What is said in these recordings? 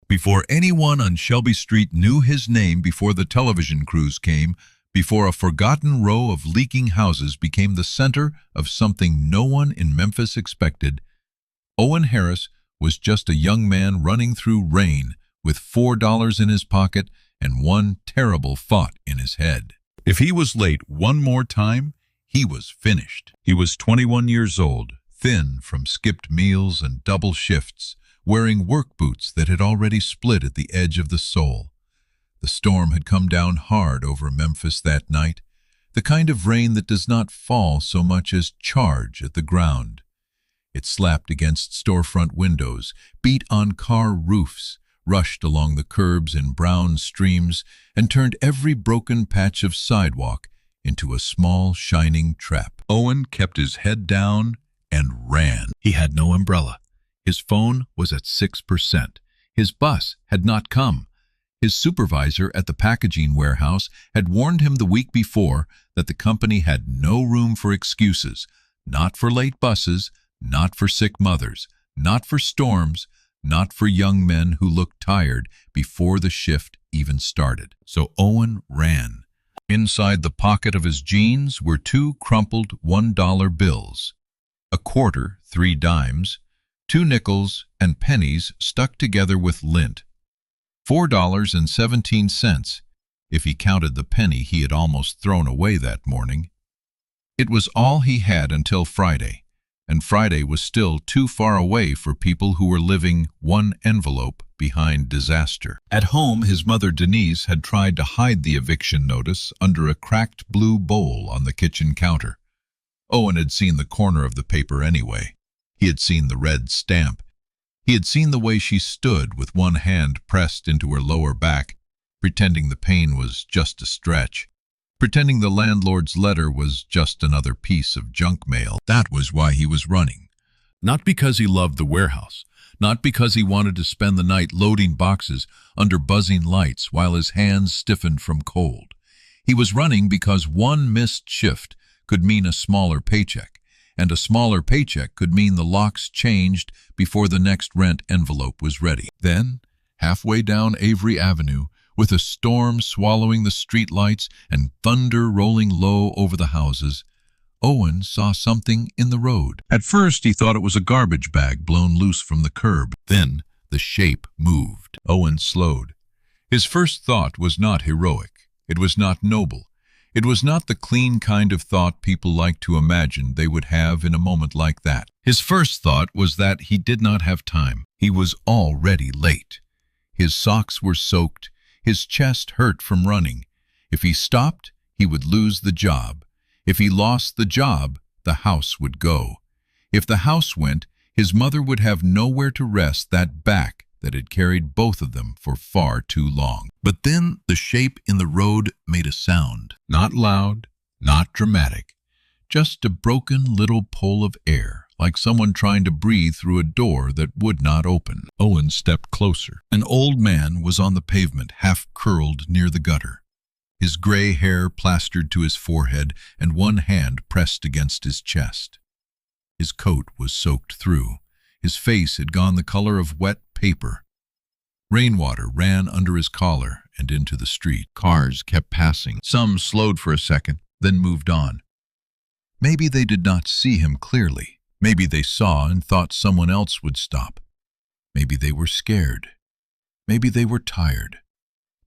Before anyone on Shelby Street knew his name, before the television crews came, before a forgotten row of leaking houses became the center of something no one in Memphis expected, Owen Harris was just a young man running through rain with $4 in his pocket and one terrible thought in his head. If he was late one more time, he was finished. He was 21 years old, thin from skipped meals and double shifts, wearing work boots that had already split at the edge of the sole. The storm had come down hard over Memphis that night, the kind of rain that does not fall so much as charge at the ground. It slapped against storefront windows, beat on car roofs, rushed along the curbs in brown streams, and turned every broken patch of sidewalk into a small, shining trap. Owen kept his head down and ran. He had no umbrella. His phone was at 6%. His bus had not come. His supervisor at the packaging warehouse had warned him the week before that the company had no room for excuses, not for late buses, not for sick mothers, not for storms, not for young men who looked tired before the shift even started. So Owen ran. Inside the pocket of his jeans were 2 crumpled $1 bills, a quarter, 3 dimes, 2 nickels, and pennies stuck together with lint. $4.17, if he counted the penny he had almost thrown away that morning. It was all he had until Friday, and Friday was still too far away for people who were living one envelope behind disaster. At home, his mother Denise had tried to hide the eviction notice under a cracked blue bowl on the kitchen counter. Owen had seen the corner of the paper anyway. He had seen the red stamp. He had seen the way she stood with one hand pressed into her lower back, pretending the pain was just a stretch, pretending the landlord's letter was just another piece of junk mail. That was why he was running. Not because he loved the warehouse, not because he wanted to spend the night loading boxes under buzzing lights while his hands stiffened from cold. He was running because one missed shift could mean a smaller paycheck, and a smaller paycheck could mean the locks changed before the next rent envelope was ready. Then, halfway down Avery Avenue, with a storm swallowing the streetlights and thunder rolling low over the houses, Owen saw something in the road. At first, he thought it was a garbage bag blown loose from the curb. Then, the shape moved. Owen slowed. His first thought was not heroic. It was not noble. It was not the clean kind of thought people like to imagine they would have in a moment like that. His first thought was that he did not have time. He was already late. His socks were soaked. His chest hurt from running. If he stopped, he would lose the job. If he lost the job, the house would go. If the house went, his mother would have nowhere to rest that back that had carried both of them for far too long. But then the shape in the road made a sound. Not loud, not dramatic. Just a broken little pull of air, like someone trying to breathe through a door that would not open. Owen stepped closer. An old man was on the pavement, half curled near the gutter. His gray hair plastered to his forehead and one hand pressed against his chest. His coat was soaked through. His face had gone the color of wet paper. Rainwater ran under his collar and into the street. Cars kept passing. Some slowed for a second, then moved on. Maybe they did not see him clearly. Maybe they saw and thought someone else would stop. Maybe they were scared. Maybe they were tired.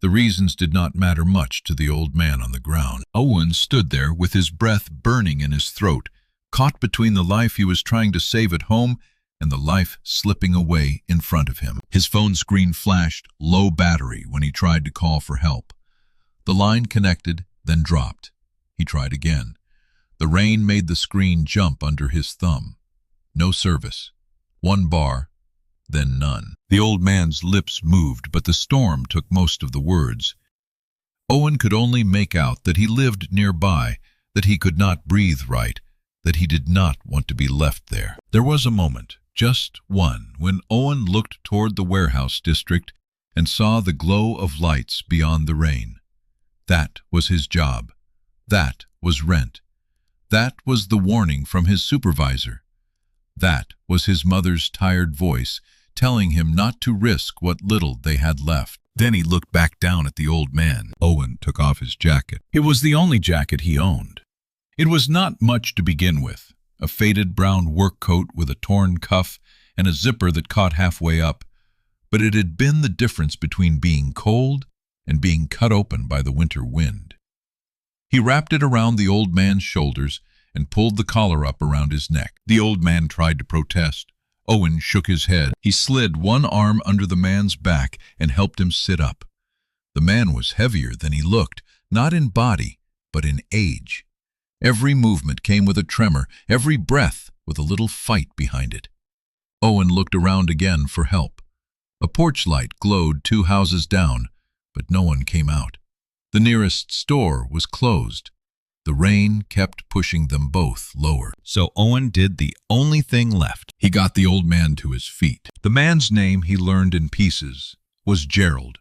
The reasons did not matter much to the old man on the ground. Owen stood there with his breath burning in his throat, caught between the life he was trying to save at home and the life slipping away in front of him. His phone screen flashed low battery when he tried to call for help. The line connected, then dropped. He tried again. The rain made the screen jump under his thumb. No service. 1 bar, then none. The old man's lips moved, but the storm took most of the words. Owen could only make out that he lived nearby, that he could not breathe right, that he did not want to be left there. There was a moment, just one, when Owen looked toward the warehouse district and saw the glow of lights beyond the rain. That was his job. That was rent. That was the warning from his supervisor. That was his mother's tired voice telling him not to risk what little they had left. Then he looked back down at the old man. Owen took off his jacket. It was the only jacket he owned. It was not much to begin with, a faded brown work coat with a torn cuff and a zipper that caught halfway up, but it had been the difference between being cold and being cut open by the winter wind. He wrapped it around the old man's shoulders and pulled the collar up around his neck. The old man tried to protest. Owen shook his head. He slid one arm under the man's back and helped him sit up. The man was heavier than he looked, not in body, but in age. Every movement came with a tremor, every breath with a little fight behind it. Owen looked around again for help. A porch light glowed 2 houses down, but no one came out. The nearest store was closed. The rain kept pushing them both lower. So Owen did the only thing left. He got the old man to his feet. The man's name, he learned in pieces, was Gerald.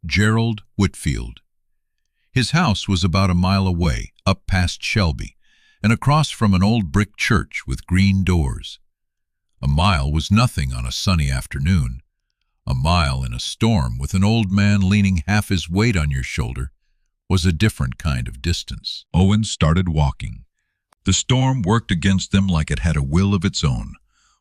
Gerald Whitfield. His house was about a mile away, up past Shelby, and across from an old brick church with green doors. A mile was nothing on a sunny afternoon. A mile in a storm with an old man leaning half his weight on your shoulder was a different kind of distance. Owen started walking. The storm worked against them like it had a will of its own.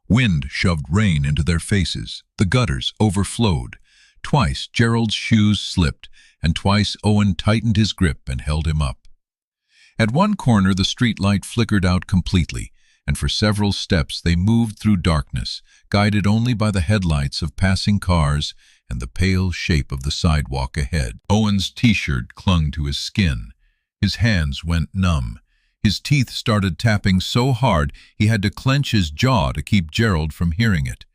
Wind shoved rain into their faces. The gutters overflowed. Twice Gerald's shoes slipped, and twice Owen tightened his grip and held him up. At one corner the street light flickered out completely, and for several steps they moved through darkness, guided only by the headlights of passing cars and the pale shape of the sidewalk ahead. Owen's t-shirt clung to his skin. His hands went numb. His teeth started tapping so hard he had to clench his jaw to keep Gerald from hearing it.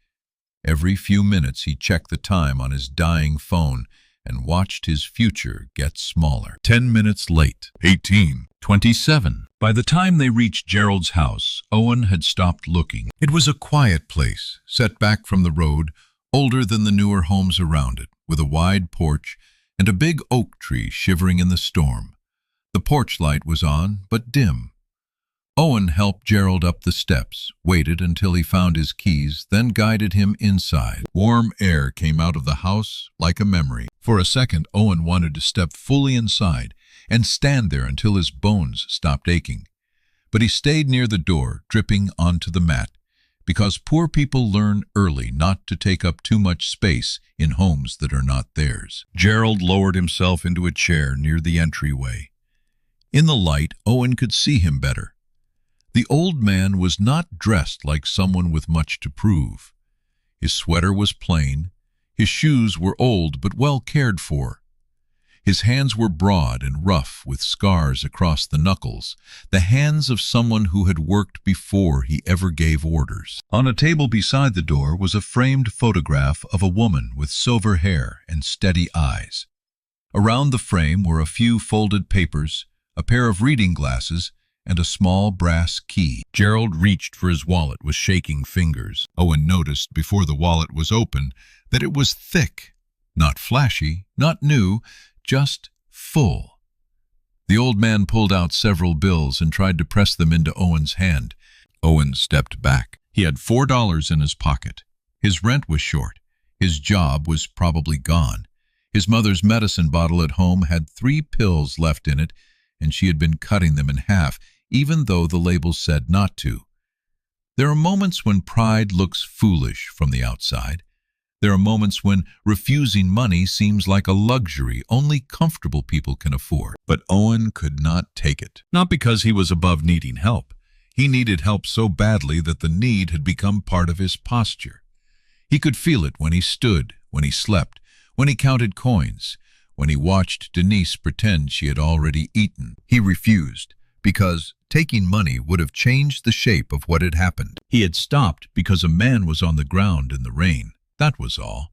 Every few minutes he checked the time on his dying phone and watched his future get smaller. 10 minutes late. 18. 27. By the time they reached Gerald's house, Owen had stopped looking. It was a quiet place, set back from the road, older than the newer homes around it, with a wide porch and a big oak tree shivering in the storm. The porch light was on, but dim. Owen helped Gerald up the steps, waited until he found his keys, then guided him inside. Warm air came out of the house like a memory. For a second, Owen wanted to step fully inside and stand there until his bones stopped aching. But he stayed near the door, dripping onto the mat, because poor people learn early not to take up too much space in homes that are not theirs. Gerald lowered himself into a chair near the entryway. In the light, Owen could see him better. The old man was not dressed like someone with much to prove. His sweater was plain. His shoes were old but well cared for. His hands were broad and rough with scars across the knuckles, the hands of someone who had worked before he ever gave orders. On a table beside the door was a framed photograph of a woman with silver hair and steady eyes. Around the frame were a few folded papers, a pair of reading glasses, and a small brass key. Gerald reached for his wallet with shaking fingers. Owen noticed before the wallet was open that it was thick, not flashy, not new, just full. The old man pulled out several bills and tried to press them into Owen's hand. Owen stepped back. He had $4 in his pocket. His rent was short. His job was probably gone. His mother's medicine bottle at home had 3 pills left in it, and she had been cutting them in half, even though the label said not to. There are moments when pride looks foolish from the outside. There are moments when refusing money seems like a luxury only comfortable people can afford. But Owen could not take it. Not because he was above needing help. He needed help so badly that the need had become part of his posture. He could feel it when he stood, when he slept, when he counted coins, when he watched Denise pretend she had already eaten. He refused, because taking money would have changed the shape of what had happened. He had stopped because a man was on the ground in the rain. That was all.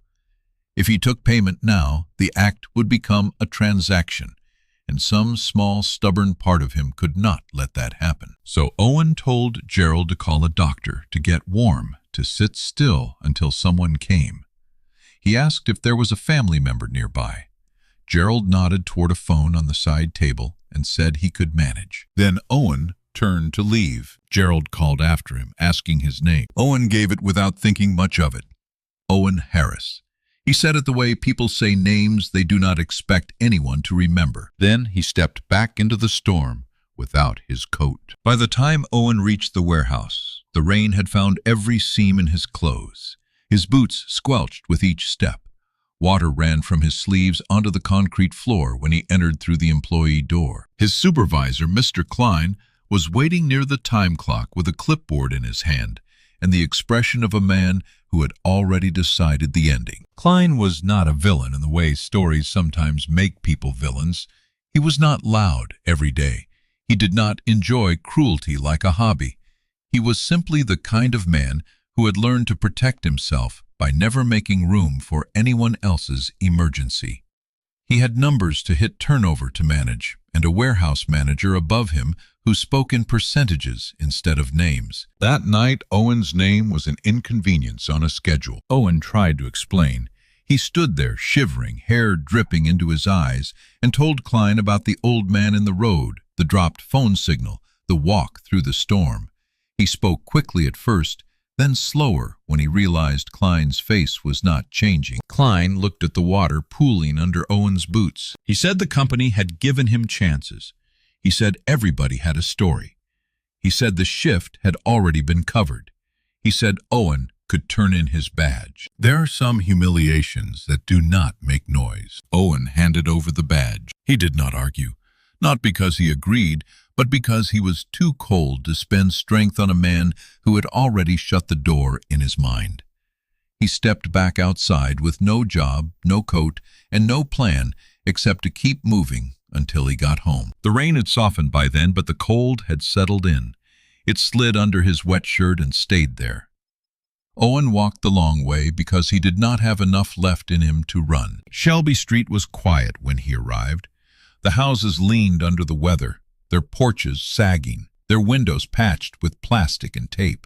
If he took payment now, the act would become a transaction, and some small, stubborn part of him could not let that happen. So Owen told Gerald to call a doctor, to get warm, to sit still until someone came. He asked if there was a family member nearby. Gerald nodded toward a phone on the side table and said he could manage. Then Owen turned to leave. Gerald called after him, asking his name. Owen gave it without thinking much of it. Owen Harris. He said it the way people say names they do not expect anyone to remember. Then he stepped back into the storm without his coat. By the time Owen reached the warehouse, the rain had found every seam in his clothes. His boots squelched with each step. Water ran from his sleeves onto the concrete floor when he entered through the employee door. His supervisor, Mr. Klein, was waiting near the time clock with a clipboard in his hand and the expression of a man who had already decided the ending. Klein was not a villain in the way stories sometimes make people villains. He was not loud every day. He did not enjoy cruelty like a hobby. He was simply the kind of man who had learned to protect himself by never making room for anyone else's emergency. He had numbers to hit turnover to manage, and a warehouse manager above him who spoke in percentages instead of names. That night, Owen's name was an inconvenience on a schedule. Owen tried to explain. He stood there, shivering, hair dripping into his eyes, and told Klein about the old man in the road, the dropped phone signal, the walk through the storm. He spoke quickly at first, then slower when he realized Klein's face was not changing. Klein looked at the water pooling under Owen's boots. He said the company had given him chances. He said everybody had a story. He said the shift had already been covered. He said Owen could turn in his badge. There are some humiliations that do not make noise. Owen handed over the badge. He did not argue, not because he agreed, but because he was too cold to spend strength on a man who had already shut the door in his mind. He stepped back outside with no job, no coat, and no plan except to keep moving until he got home. The rain had softened by then, but the cold had settled in. It slid under his wet shirt and stayed there. Owen walked the long way because he did not have enough left in him to run. Shelby Street was quiet when he arrived. The houses leaned under the weather, their porches sagging, their windows patched with plastic and tape.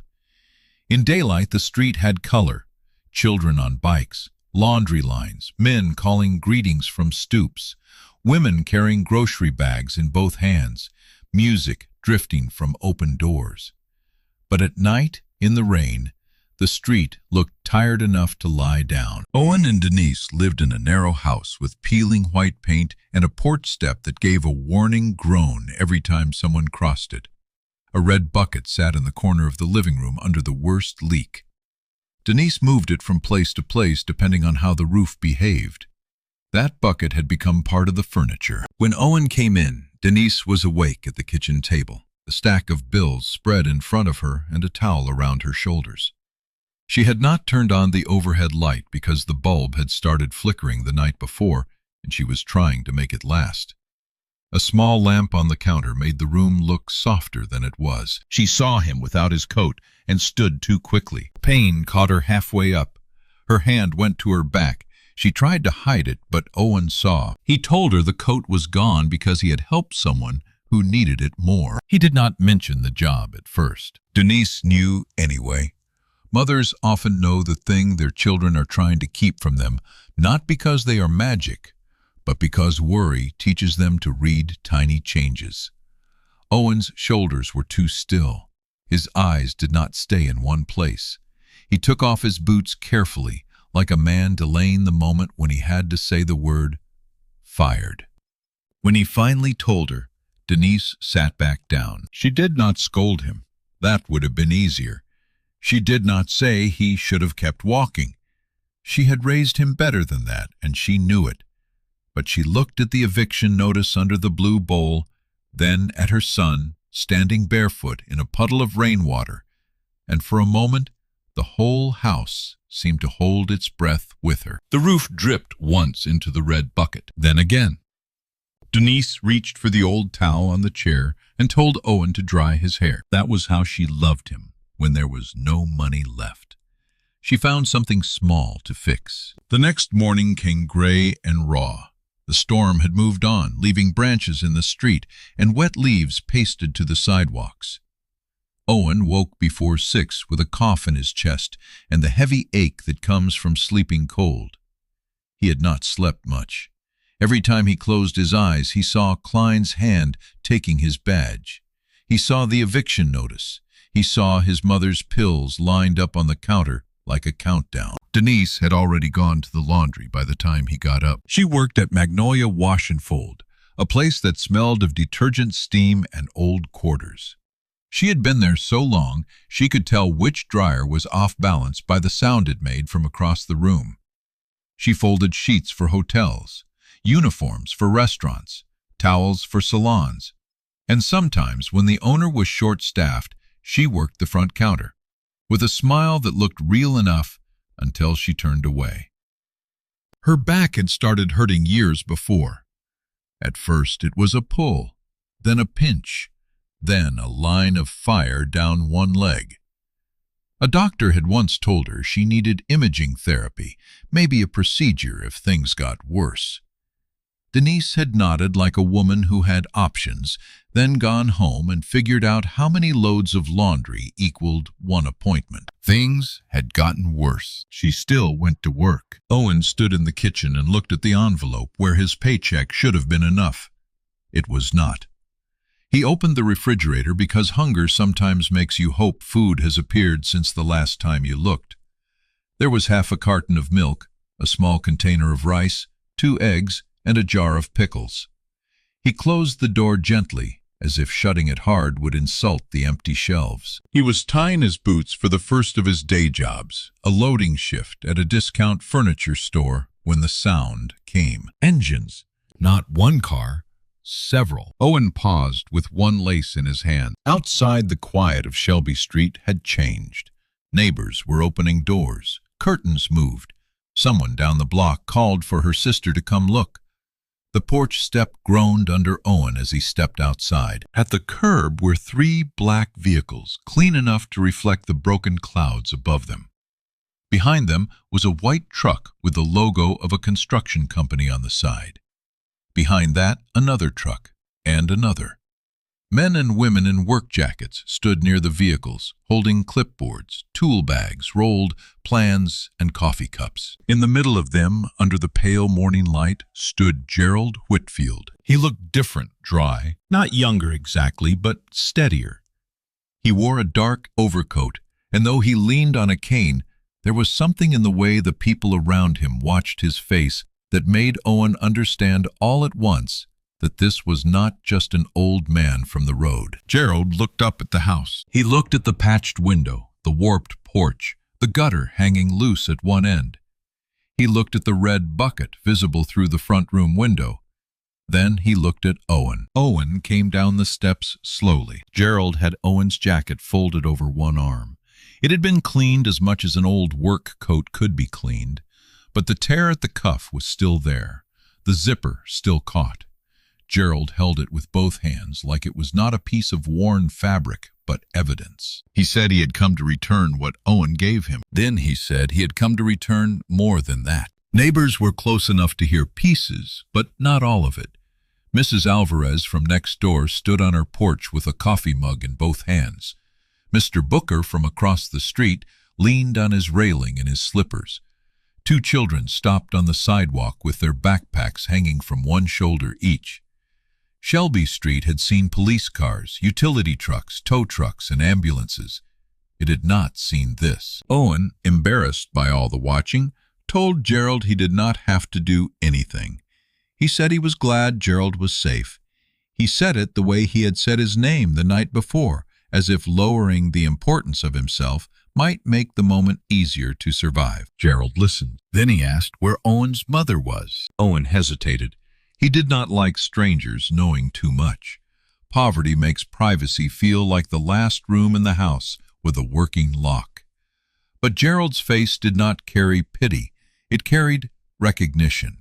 In daylight, the street had color: children on bikes, laundry lines, men calling greetings from stoops, women carrying grocery bags in both hands, music drifting from open doors. But at night, in the rain, the street looked tired enough to lie down. Owen and Denise lived in a narrow house with peeling white paint and a porch step that gave a warning groan every time someone crossed it. A red bucket sat in the corner of the living room under the worst leak. Denise moved it from place to place depending on how the roof behaved. That bucket had become part of the furniture. When Owen came in, Denise was awake at the kitchen table, a stack of bills spread in front of her and a towel around her shoulders. She had not turned on the overhead light because the bulb had started flickering the night before, and she was trying to make it last. A small lamp on the counter made the room look softer than it was. She saw him without his coat and stood too quickly. Pain caught her halfway up. Her hand went to her back. She tried to hide it, but Owen saw. He told her the coat was gone because he had helped someone who needed it more. He did not mention the job at first. Denise knew anyway. Mothers often know the thing their children are trying to keep from them, not because they are magic, but because worry teaches them to read tiny changes. Owen's shoulders were too still. His eyes did not stay in one place. He took off his boots carefully, like a man delaying the moment when he had to say the word, fired. When he finally told her, Denise sat back down. She did not scold him. That would have been easier. She did not say he should have kept walking. She had raised him better than that, and she knew it. But she looked at the eviction notice under the blue bowl, then at her son, standing barefoot in a puddle of rainwater, and for a moment, the whole house seemed to hold its breath with her. The roof dripped once into the red bucket, then again. Denise reached for the old towel on the chair and told Owen to dry his hair. That was how she loved him. When there was no money left. She found something small to fix. The next morning came gray and raw. The storm had moved on, leaving branches in the street and wet leaves pasted to the sidewalks. Owen woke before 6 with a cough in his chest and the heavy ache that comes from sleeping cold. He had not slept much. Every time he closed his eyes, he saw Klein's hand taking his badge. He saw the eviction notice. He saw his mother's pills lined up on the counter like a countdown. Denise had already gone to the laundry by the time he got up. She worked at Magnolia Wash and Fold, a place that smelled of detergent, steam, and old quarters. She had been there so long she could tell which dryer was off balance by the sound it made from across the room. She folded sheets for hotels, uniforms for restaurants, towels for salons, and sometimes when the owner was short-staffed, she worked the front counter, with a smile that looked real enough until she turned away. Her back had started hurting years before. At first it was a pull, then a pinch, then a line of fire down one leg. A doctor had once told her she needed imaging therapy, maybe a procedure if things got worse. Denise had nodded like a woman who had options, then gone home and figured out how many loads of laundry equaled one appointment. Things had gotten worse. She still went to work. Owen stood in the kitchen and looked at the envelope where his paycheck should have been enough. It was not. He opened the refrigerator because hunger sometimes makes you hope food has appeared since the last time you looked. There was half a carton of milk, a small container of rice, 2 eggs, and a jar of pickles. He closed the door gently, as if shutting it hard would insult the empty shelves. He was tying his boots for the first of his day jobs, a loading shift at a discount furniture store, when the sound came. Engines. Not one car. Several. Owen paused with one lace in his hand. Outside, the quiet of Shelby Street had changed. Neighbors were opening doors. Curtains moved. Someone down the block called for her sister to come look. The porch step groaned under Owen as he stepped outside. At the curb were 3 black vehicles, clean enough to reflect the broken clouds above them. Behind them was a white truck with the logo of a construction company on the side. Behind that, another truck, and another. Men and women in work jackets stood near the vehicles, holding clipboards, tool bags, rolled plans, and coffee cups. In the middle of them, under the pale morning light, stood Gerald Whitfield. He looked different, dry, not younger exactly, but steadier. He wore a dark overcoat, and though he leaned on a cane, there was something in the way the people around him watched his face that made Owen understand all at once that this was not just an old man from the road. Gerald looked up at the house. He looked at the patched window, the warped porch, the gutter hanging loose at one end. He looked at the red bucket visible through the front room window. Then he looked at Owen. Owen came down the steps slowly. Gerald had Owen's jacket folded over one arm. It had been cleaned as much as an old work coat could be cleaned, but the tear at the cuff was still there, the zipper still caught. Gerald held it with both hands like it was not a piece of worn fabric, but evidence. He said he had come to return what Owen gave him. Then he said he had come to return more than that. Neighbors were close enough to hear pieces, but not all of it. Mrs. Alvarez from next door stood on her porch with a coffee mug in both hands. Mr. Booker from across the street leaned on his railing in his slippers. 2 children stopped on the sidewalk with their backpacks hanging from one shoulder each. Shelby Street had seen police cars, utility trucks, tow trucks, and ambulances. It had not seen this. Owen, embarrassed by all the watching, told Gerald he did not have to do anything. He said he was glad Gerald was safe. He said it the way he had said his name the night before, as if lowering the importance of himself might make the moment easier to survive. Gerald listened. Then he asked where Owen's mother was. Owen hesitated. He did not like strangers knowing too much. Poverty makes privacy feel like the last room in the house with a working lock. But Gerald's face did not carry pity. It carried recognition.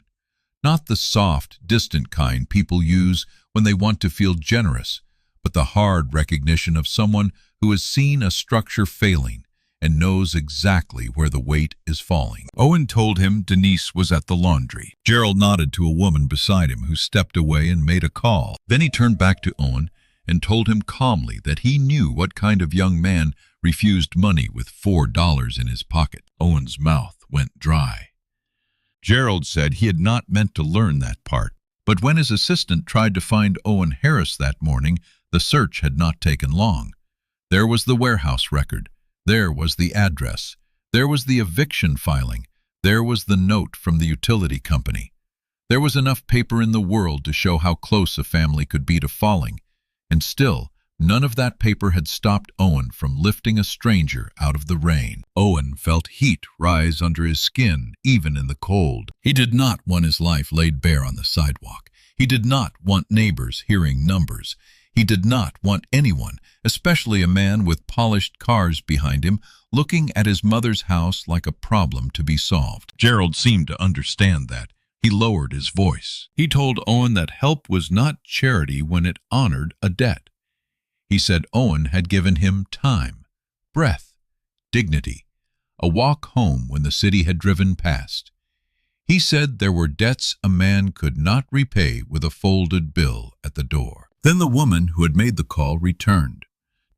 Not the soft, distant kind people use when they want to feel generous, but the hard recognition of someone who has seen a structure failing and knows exactly where the weight is falling. Owen told him Denise was at the laundry. Gerald nodded to a woman beside him who stepped away and made a call. Then he turned back to Owen and told him calmly that he knew what kind of young man refused money with $4 in his pocket. Owen's mouth went dry. Gerald said he had not meant to learn that part, but when his assistant tried to find Owen Harris that morning, the search had not taken long. There was the warehouse record. There was the address. There was the eviction filing. There was the note from the utility company. There was enough paper in the world to show how close a family could be to falling, and still, none of that paper had stopped Owen from lifting a stranger out of the rain. Owen felt heat rise under his skin, even in the cold. He did not want his life laid bare on the sidewalk. He did not want neighbors hearing numbers. He did not want anyone, especially a man with polished cars behind him, looking at his mother's house like a problem to be solved. Gerald seemed to understand that. He lowered his voice. He told Owen that help was not charity when it honored a debt. He said Owen had given him time, breath, dignity, a walk home when the city had driven past. He said there were debts a man could not repay with a folded bill at the door. Then the woman who had made the call returned.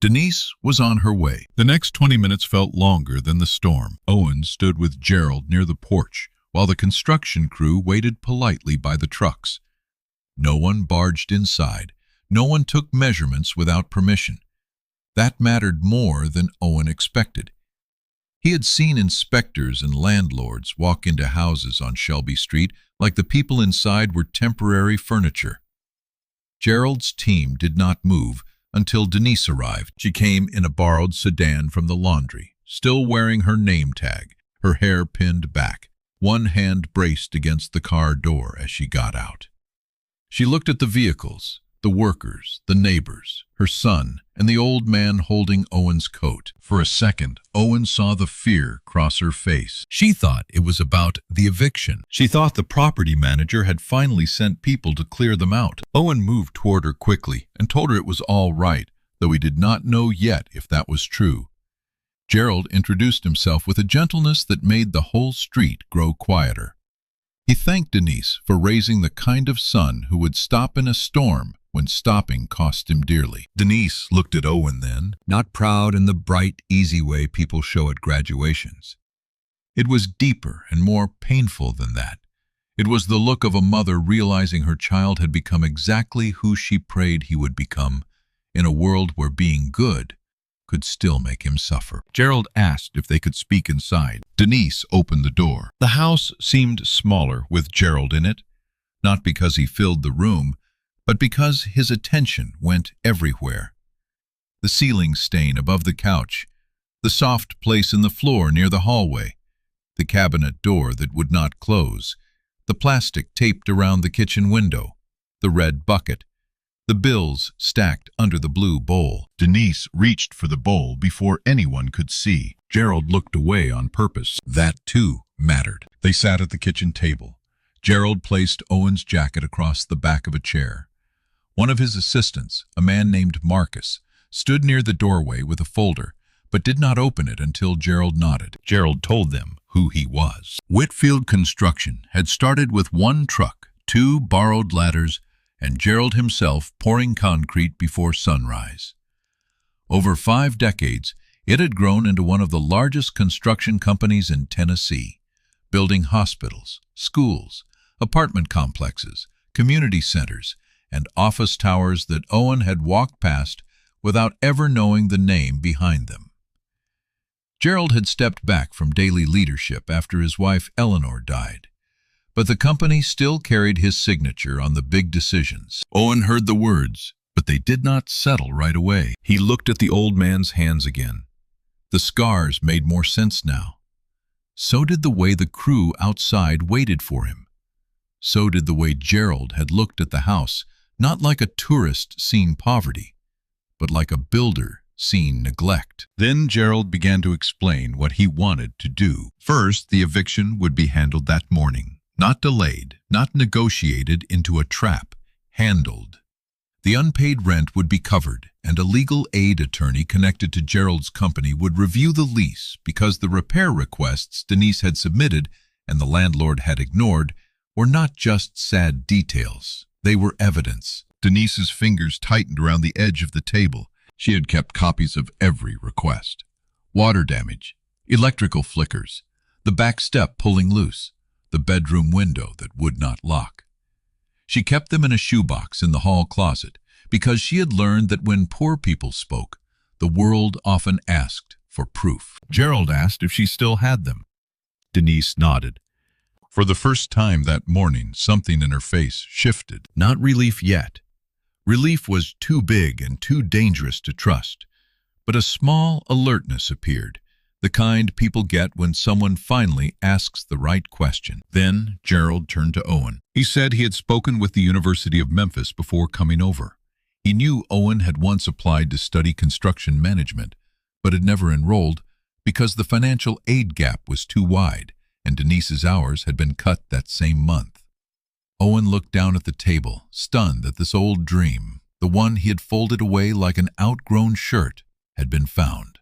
Denise was on her way. The next 20 minutes felt longer than the storm. Owen stood with Gerald near the porch, while the construction crew waited politely by the trucks. No one barged inside. No one took measurements without permission. That mattered more than Owen expected. He had seen inspectors and landlords walk into houses on Shelby Street like the people inside were temporary furniture. Gerald's team did not move until Denise arrived. She came in a borrowed sedan from the laundry, still wearing her name tag, her hair pinned back, one hand braced against the car door as she got out. She looked at the vehicles, the workers, the neighbors, her son, and the old man holding Owen's coat. For a second, Owen saw the fear cross her face. She thought it was about the eviction. She thought the property manager had finally sent people to clear them out. Owen moved toward her quickly and told her it was all right, though he did not know yet if that was true. Gerald introduced himself with a gentleness that made the whole street grow quieter. He thanked Denise for raising the kind of son who would stop in a storm when stopping cost him dearly. Denise looked at Owen then, not proud in the bright, easy way people show at graduations. It was deeper and more painful than that. It was the look of a mother realizing her child had become exactly who she prayed he would become, in a world where being good could still make him suffer. Gerald asked if they could speak inside. Denise opened the door. The house seemed smaller with Gerald in it, not because he filled the room, but because his attention went everywhere. The ceiling stain above the couch, the soft place in the floor near the hallway, the cabinet door that would not close, the plastic taped around the kitchen window, the red bucket, the bills stacked under the blue bowl. Denise reached for the bowl before anyone could see. Gerald looked away on purpose. That, too, mattered. They sat at the kitchen table. Gerald placed Owen's jacket across the back of a chair. One of his assistants, a man named Marcus, stood near the doorway with a folder, but did not open it until Gerald nodded. Gerald told them who he was. Whitfield Construction had started with one truck, 2 borrowed ladders, and Gerald himself pouring concrete before sunrise. Over 5 decades, it had grown into one of the largest construction companies in Tennessee, building hospitals, schools, apartment complexes, community centers, and office towers that Owen had walked past without ever knowing the name behind them. Gerald had stepped back from daily leadership after his wife Eleanor died, but the company still carried his signature on the big decisions. Owen heard the words, but they did not settle right away. He looked at the old man's hands again. The scars made more sense now. So did the way the crew outside waited for him. So did the way Gerald had looked at the house, not like a tourist seeing poverty, but like a builder seeing neglect. Then Gerald began to explain what he wanted to do. First, the eviction would be handled that morning. Not delayed, not negotiated into a trap, handled. The unpaid rent would be covered, and a legal aid attorney connected to Gerald's company would review the lease because the repair requests Denise had submitted and the landlord had ignored were not just sad details. They were evidence. Denise's fingers tightened around the edge of the table. She had kept copies of every request. Water damage, electrical flickers, the back step pulling loose, the bedroom window that would not lock. She kept them in a shoebox in the hall closet because she had learned that when poor people spoke, the world often asked for proof. Gerald asked if she still had them. Denise nodded. For the first time that morning, something in her face shifted. Not relief yet. Relief was too big and too dangerous to trust. But a small alertness appeared, the kind people get when someone finally asks the right question. Then Gerald turned to Owen. He said he had spoken with the University of Memphis before coming over. He knew Owen had once applied to study construction management, but had never enrolled because the financial aid gap was too wide, and Denise's hours had been cut that same month. Owen looked down at the table, stunned that this old dream, the one he had folded away like an outgrown shirt, had been found.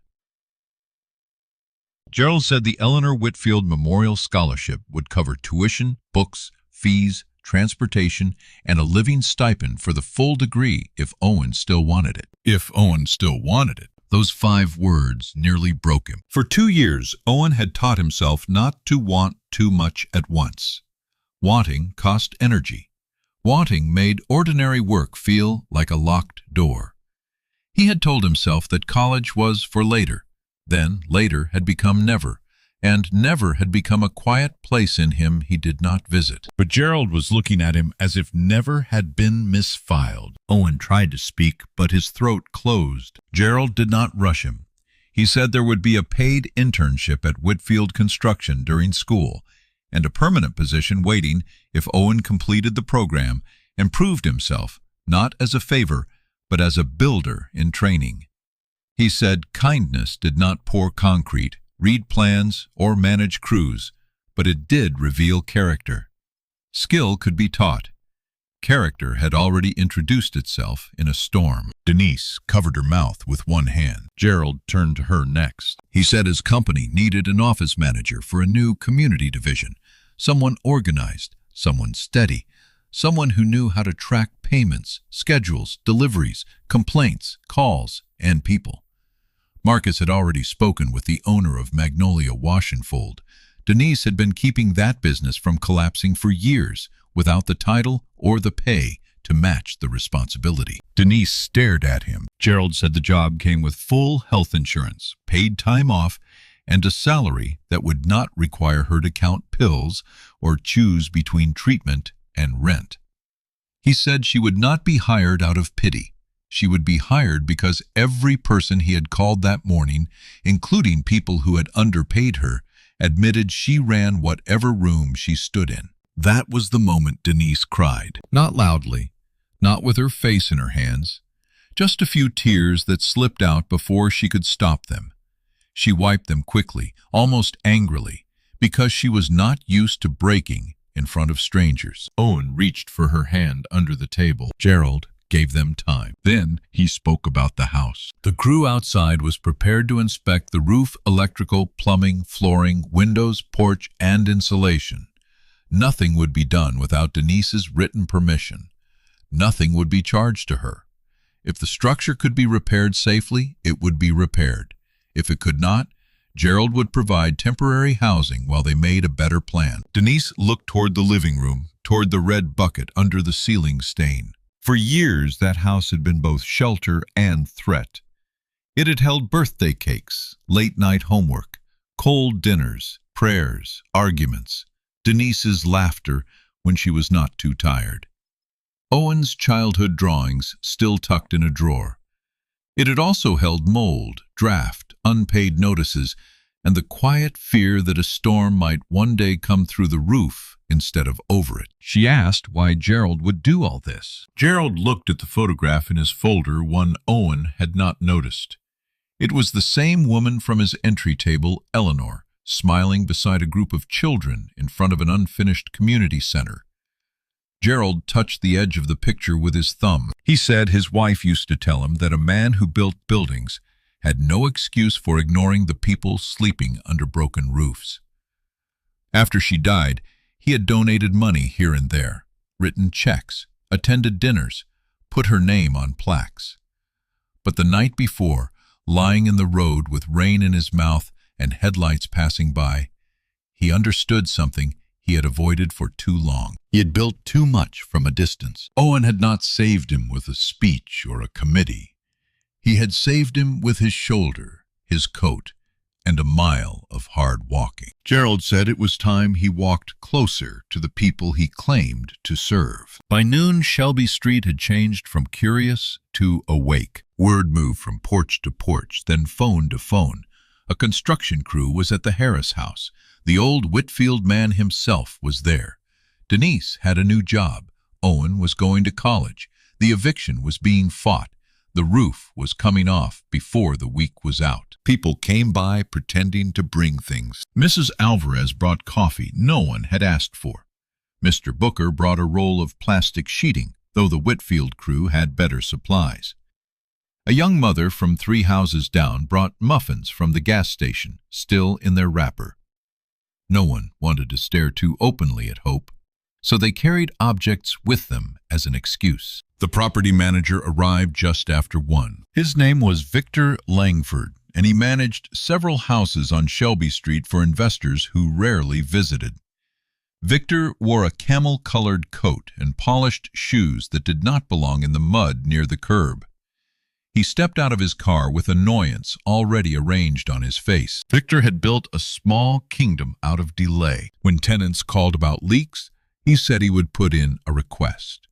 Gerald said the Eleanor Whitfield Memorial Scholarship would cover tuition, books, fees, transportation, and a living stipend for the full degree if Owen still wanted it. If Owen still wanted it. Those 5 words nearly broke him. For 2 years, Owen had taught himself not to want too much at once. Wanting cost energy. Wanting made ordinary work feel like a locked door. He had told himself that college was for later. Then later had become never, and never had become a quiet place in him he did not visit. But Gerald was looking at him as if never had been misfiled. Owen tried to speak, but his throat closed. Gerald did not rush him. He said there would be a paid internship at Whitfield Construction during school, and a permanent position waiting if Owen completed the program and proved himself, not as a favor, but as a builder in training. He said kindness did not pour concrete, read plans, or manage crews, but it did reveal character. Skill could be taught. Character had already introduced itself in a storm. Denise covered her mouth with one hand. Gerald turned to her next. He said his company needed an office manager for a new community division, someone organized, someone steady, someone who knew how to track payments, schedules, deliveries, complaints, calls, and people. Marcus had already spoken with the owner of Magnolia Wash and Fold. Denise had been keeping that business from collapsing for years without the title or the pay to match the responsibility. Denise stared at him. Gerald said the job came with full health insurance, paid time off, and a salary that would not require her to count pills or choose between treatment and rent. He said she would not be hired out of pity. She would be hired because every person he had called that morning, including people who had underpaid her, admitted she ran whatever room she stood in. That was the moment Denise cried. Not loudly, not with her face in her hands, just a few tears that slipped out before she could stop them. She wiped them quickly, almost angrily, because she was not used to breaking in front of strangers. Owen reached for her hand under the table. Gerald gave them time. Then he spoke about the house. The crew outside was prepared to inspect the roof, electrical, plumbing, flooring, windows, porch, and insulation. Nothing would be done without Denise's written permission. Nothing would be charged to her. If the structure could be repaired safely, it would be repaired. If it could not, Gerald would provide temporary housing while they made a better plan. Denise looked toward the living room, toward the red bucket under the ceiling stain. For years, that house had been both shelter and threat. It had held birthday cakes, late-night homework, cold dinners, prayers, arguments, Denise's laughter when she was not too tired. Owen's childhood drawings still tucked in a drawer. It had also held mold, draft, unpaid notices, and the quiet fear that a storm might one day come through the roof instead of over it. She asked why Gerald would do all this. Gerald looked at the photograph in his folder, one Owen had not noticed. It was the same woman from his entry table, Eleanor, smiling beside a group of children in front of an unfinished community center. Gerald touched the edge of the picture with his thumb. He said his wife used to tell him that a man who built buildings had no excuse for ignoring the people sleeping under broken roofs. After she died, he had donated money here and there, written checks, attended dinners, put her name on plaques. But the night before, lying in the road with rain in his mouth and headlights passing by, he understood something he had avoided for too long. He had built too much from a distance. Owen had not saved him with a speech or a committee. He had saved him with his shoulder, his coat, and a mile of hard walking. Gerald said it was time he walked closer to the people he claimed to serve. By noon, Shelby Street had changed from curious to awake. Word moved from porch to porch, then phone to phone. A construction crew was at the Harris house. The old Whitfield man himself was there. Denise had a new job. Owen was going to college. The eviction was being fought. The roof was coming off before the week was out. People came by pretending to bring things. Mrs. Alvarez brought coffee no one had asked for. Mr. Booker brought a roll of plastic sheeting, though the Whitfield crew had better supplies. A young mother from 3 houses down brought muffins from the gas station, still in their wrapper. No one wanted to stare too openly at Hope, so they carried objects with them as an excuse. The property manager arrived just after 1. His name was Victor Langford, and he managed several houses on Shelby Street for investors who rarely visited. Victor wore a camel-colored coat and polished shoes that did not belong in the mud near the curb. He stepped out of his car with annoyance already arranged on his face. Victor had built a small kingdom out of delay. When tenants called about leaks, he said he would put in a request.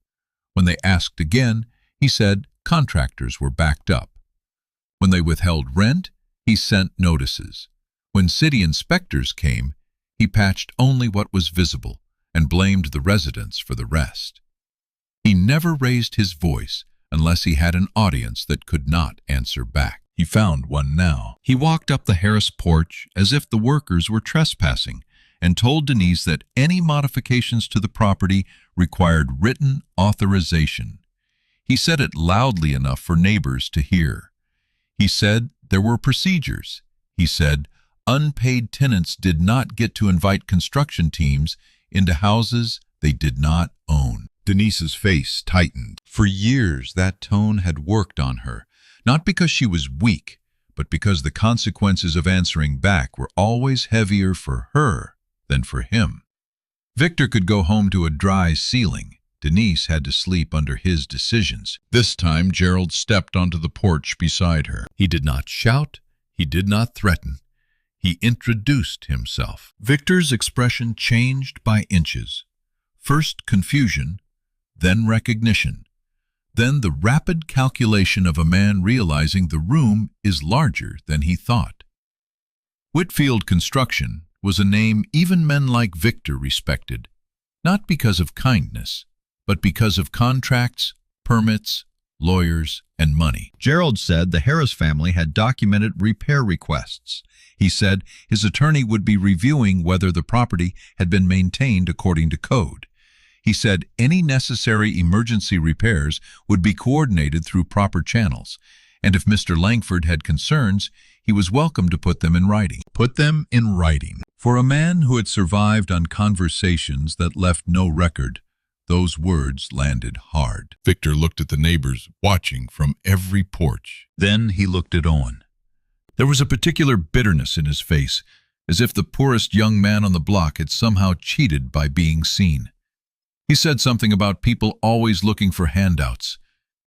When they asked again, he said contractors were backed up. When they withheld rent, he sent notices. When city inspectors came, he patched only what was visible and blamed the residents for the rest. He never raised his voice unless he had an audience that could not answer back. He found one now. He walked up the Harris porch as if the workers were trespassing and told Denise that any modifications to the property required written authorization. He said it loudly enough for neighbors to hear. He said there were procedures. He said unpaid tenants did not get to invite construction teams into houses they did not own. Denise's face tightened. For years, that tone had worked on her, not because she was weak, but because the consequences of answering back were always heavier for her than for him. Victor could go home to a dry ceiling. Denise had to sleep under his decisions. This time, Gerald stepped onto the porch beside her. He did not shout. He did not threaten. He introduced himself. Victor's expression changed by inches. First confusion, then recognition, then the rapid calculation of a man realizing the room is larger than he thought. Whitfield Construction was a name even men like Victor respected, not because of kindness, but because of contracts, permits, lawyers, and money. Gerald said the Harris family had documented repair requests. He said his attorney would be reviewing whether the property had been maintained according to code. He said any necessary emergency repairs would be coordinated through proper channels, and if Mr. Langford had concerns, he was welcome to put them in writing. Put them in writing. For a man who had survived on conversations that left no record, those words landed hard. Victor looked at the neighbors, watching from every porch. Then he looked at Owen. There was a particular bitterness in his face, as if the poorest young man on the block had somehow cheated by being seen. He said something about people always looking for handouts.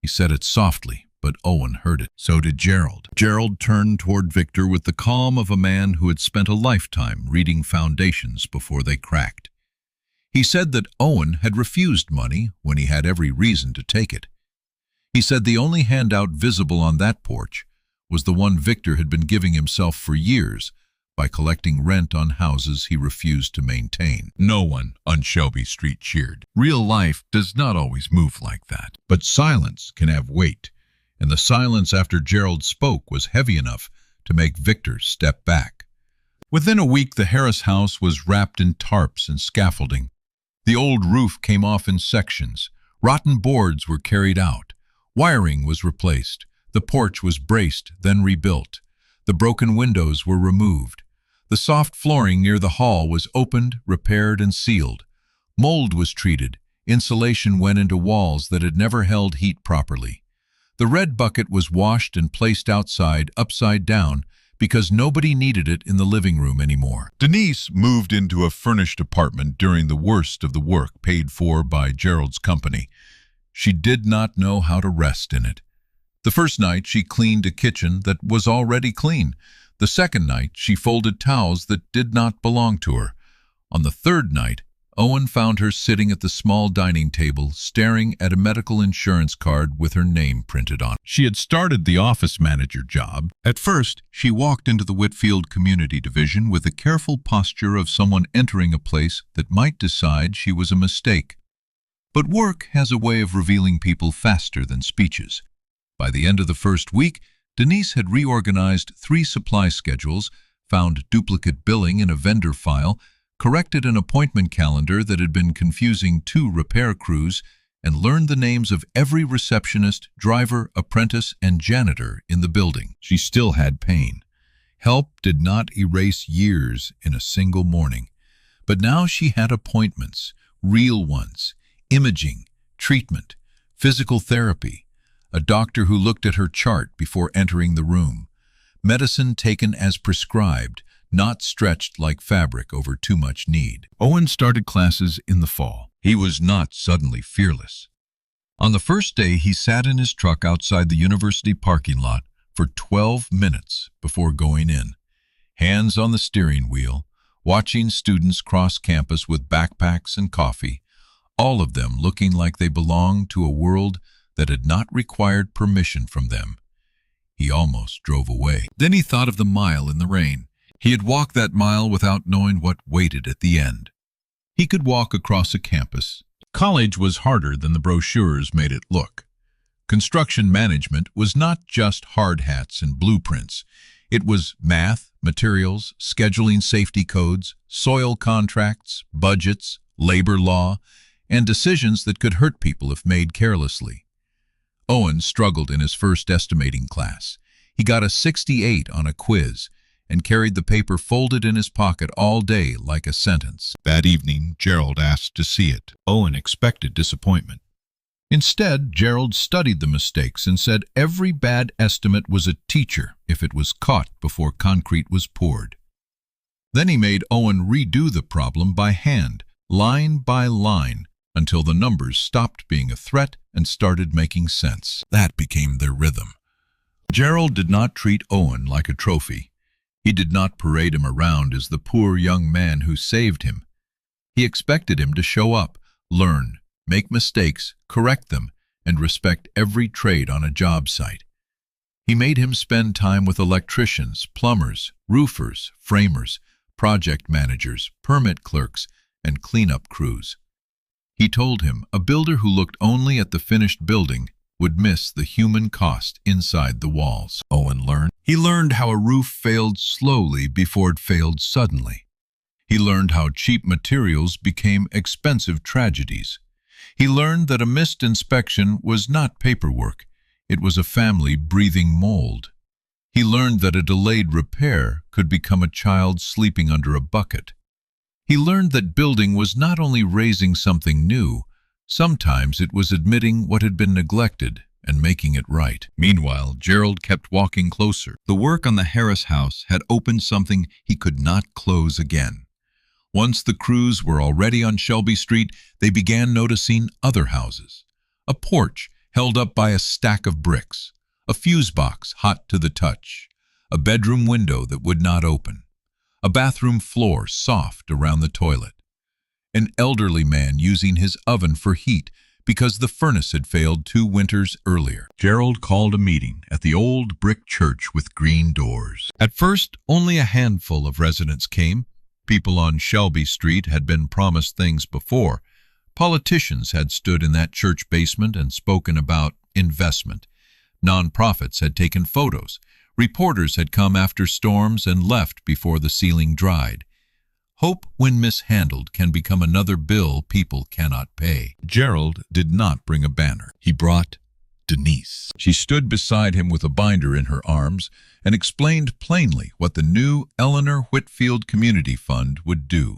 He said it softly, but Owen heard it. So did Gerald. Gerald turned toward Victor with the calm of a man who had spent a lifetime reading foundations before they cracked. He said that Owen had refused money when he had every reason to take it. He said the only handout visible on that porch was the one Victor had been giving himself for years by collecting rent on houses he refused to maintain. No one on Shelby Street cheered. Real life does not always move like that. But silence can have weight, and the silence after Gerald spoke was heavy enough to make Victor step back. Within a week, the Harris house was wrapped in tarps and scaffolding. The old roof came off in sections. Rotten boards were carried out. Wiring was replaced. The porch was braced, then rebuilt. The broken windows were removed. The soft flooring near the hall was opened, repaired, and sealed. Mold was treated. Insulation went into walls that had never held heat properly. The red bucket was washed and placed outside, upside down, because nobody needed it in the living room anymore. Denise moved into a furnished apartment during the worst of the work paid for by Gerald's company. She did not know how to rest in it. The first night, she cleaned a kitchen that was already clean. The second night, she folded towels that did not belong to her. On the third night, Owen found her sitting at the small dining table, staring at a medical insurance card with her name printed on it. She had started the office manager job. At first, she walked into the Whitfield Community Division with the careful posture of someone entering a place that might decide she was a mistake. But work has a way of revealing people faster than speeches. By the end of the first week, Denise had reorganized 3 supply schedules, found duplicate billing in a vendor file, corrected an appointment calendar that had been confusing 2 repair crews, and learned the names of every receptionist, driver, apprentice, and janitor in the building. She still had pain. Help did not erase years in a single morning. But now she had appointments, real ones, imaging, treatment, physical therapy, a doctor who looked at her chart before entering the room, medicine taken as prescribed, not stretched like fabric over too much need. Owen started classes in the fall. He was not suddenly fearless. On the first day, he sat in his truck outside the university parking lot for 12 minutes before going in, hands on the steering wheel, watching students cross campus with backpacks and coffee, all of them looking like they belonged to a world that had not required permission from them. He almost drove away. Then he thought of the mile in the rain. He had walked that mile without knowing what waited at the end. He could walk across a campus. College was harder than the brochures made it look. Construction management was not just hard hats and blueprints. It was math, materials, scheduling safety codes, soil contracts, budgets, labor law, and decisions that could hurt people if made carelessly. Owen struggled in his first estimating class. He got a 68 on a quiz and carried the paper folded in his pocket all day like a sentence. That evening, Gerald asked to see it. Owen expected disappointment. Instead, Gerald studied the mistakes and said every bad estimate was a teacher if it was caught before concrete was poured. Then he made Owen redo the problem by hand, line by line, until the numbers stopped being a threat and started making sense. That became their rhythm. Gerald did not treat Owen like a trophy. He did not parade him around as the poor young man who saved him. He expected him to show up, learn, make mistakes, correct them, and respect every trade on a job site. He made him spend time with electricians, plumbers, roofers, framers, project managers, permit clerks, and cleanup crews. He told him a builder who looked only at the finished building would miss the human cost inside the walls. Owen learned. He learned how a roof failed slowly before it failed suddenly. He learned how cheap materials became expensive tragedies. He learned that a missed inspection was not paperwork. It was a family breathing mold. He learned that a delayed repair could become a child sleeping under a bucket. He learned that building was not only raising something new, sometimes it was admitting what had been neglected and making it right. Meanwhile, Gerald kept walking closer. The work on the Harris house had opened something he could not close again. Once the crews were already on Shelby Street, they began noticing other houses. A porch held up by a stack of bricks, a fuse box hot to the touch, a bedroom window that would not open, a bathroom floor soft around the toilet, an elderly man using his oven for heat because the furnace had failed 2 winters earlier. Gerald called a meeting at the old brick church with green doors. At first, only a handful of residents came. People on Shelby Street had been promised things before. Politicians had stood in that church basement and spoken about investment. Nonprofits had taken photos. Reporters had come after storms and left before the ceiling dried. Hope, when mishandled, can become another bill people cannot pay. Gerald did not bring a banner. He brought Denise. She stood beside him with a binder in her arms and explained plainly what the new Eleanor Whitfield Community Fund would do.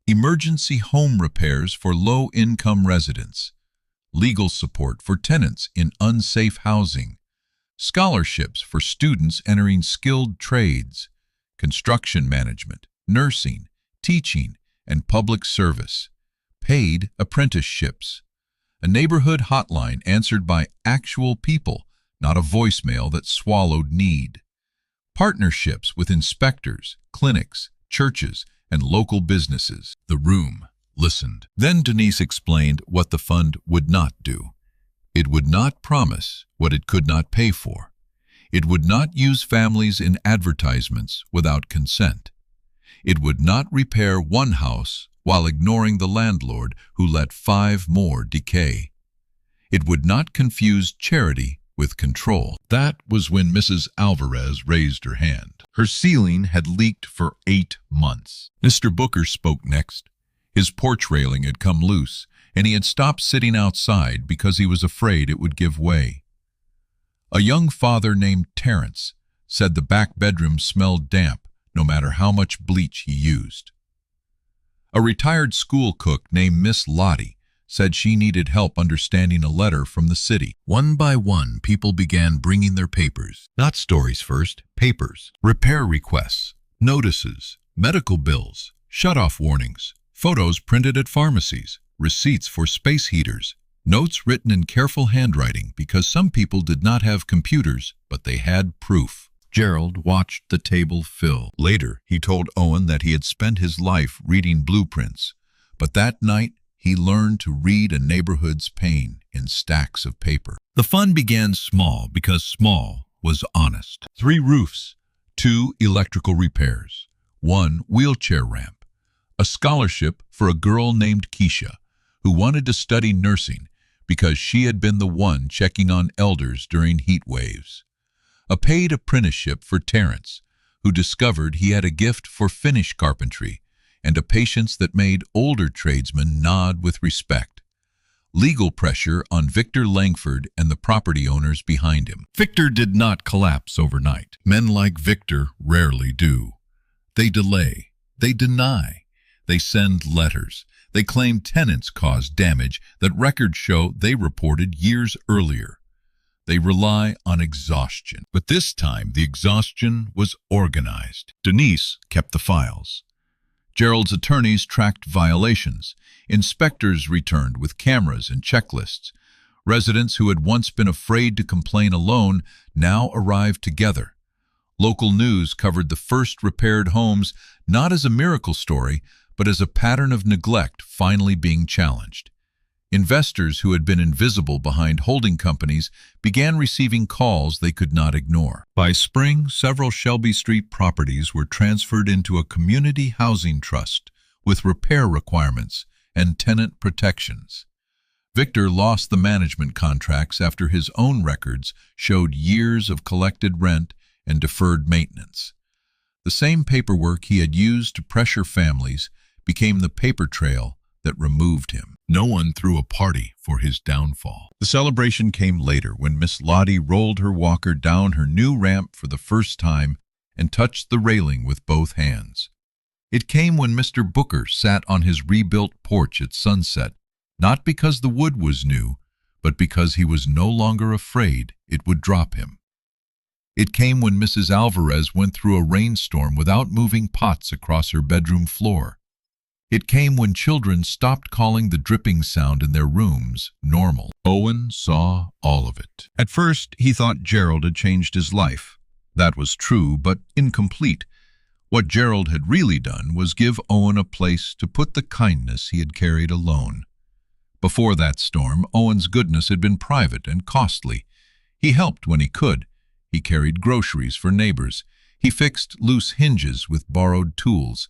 Emergency home repairs for low-income residents, legal support for tenants in unsafe housing, scholarships for students entering skilled trades, construction management, nursing, teaching, and public service, paid apprenticeships, a neighborhood hotline answered by actual people, not a voicemail that swallowed need, partnerships with inspectors, clinics, churches, and local businesses. The room listened. Then Denise explained what the fund would not do. It would not promise what it could not pay for. It would not use families in advertisements without consent. It would not repair one house while ignoring the landlord who let 5 more decay. It would not confuse charity with control. That was when Mrs. Alvarez raised her hand. Her ceiling had leaked for 8 months. Mr. Booker spoke next. His porch railing had come loose, and he had stopped sitting outside because he was afraid it would give way. A young father named Terrence said the back bedroom smelled damp no matter how much bleach he used. A retired school cook named Miss Lottie said she needed help understanding a letter from the city. One by one, people began bringing their papers. Not stories first, papers. Repair requests, notices, medical bills, shut-off warnings, photos printed at pharmacies, receipts for space heaters, notes written in careful handwriting because some people did not have computers, but they had proof. Gerald watched the table fill. Later, he told Owen that he had spent his life reading blueprints, but that night he learned to read a neighborhood's pain in stacks of paper. The fund began small because small was honest. 3 roofs, 2 electrical repairs, 1 wheelchair ramp, a scholarship for a girl named Keisha who wanted to study nursing because she had been the one checking on elders during heat waves. A paid apprenticeship for Terrence, who discovered he had a gift for finish carpentry and a patience that made older tradesmen nod with respect. Legal pressure on Victor Langford and the property owners behind him. Victor did not collapse overnight. Men like Victor rarely do. They delay. They deny. They send letters. They claim tenants caused damage that records show they reported years earlier. They rely on exhaustion. But this time, the exhaustion was organized. Denise kept the files. Gerald's attorneys tracked violations. Inspectors returned with cameras and checklists. Residents who had once been afraid to complain alone now arrived together. Local news covered the first repaired homes not as a miracle story, but as a pattern of neglect finally being challenged. Investors who had been invisible behind holding companies began receiving calls they could not ignore. By spring, several Shelby Street properties were transferred into a community housing trust with repair requirements and tenant protections. Victor lost the management contracts after his own records showed years of collected rent and deferred maintenance. The same paperwork he had used to pressure families became the paper trail that removed him. No one threw a party for his downfall. The celebration came later when Miss Lottie rolled her walker down her new ramp for the first time and touched the railing with both hands. It came when Mr. Booker sat on his rebuilt porch at sunset, not because the wood was new, but because he was no longer afraid it would drop him. It came when Mrs. Alvarez went through a rainstorm without moving pots across her bedroom floor. It came when children stopped calling the dripping sound in their rooms normal. Owen saw all of it. At first, he thought Gerald had changed his life. That was true, but incomplete. What Gerald had really done was give Owen a place to put the kindness he had carried alone. Before that storm, Owen's goodness had been private and costly. He helped when he could. He carried groceries for neighbors. He fixed loose hinges with borrowed tools.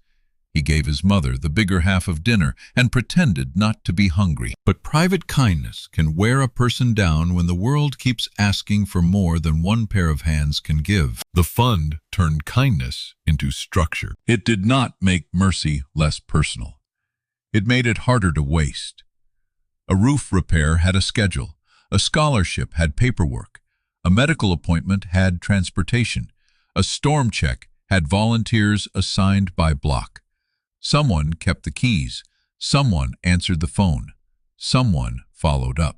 He gave his mother the bigger half of dinner and pretended not to be hungry. But private kindness can wear a person down when the world keeps asking for more than one pair of hands can give. The fund turned kindness into structure. It did not make mercy less personal. It made it harder to waste. A roof repair had a schedule. A scholarship had paperwork. A medical appointment had transportation. A storm check had volunteers assigned by block. Someone kept the keys. Someone answered the phone. Someone followed up.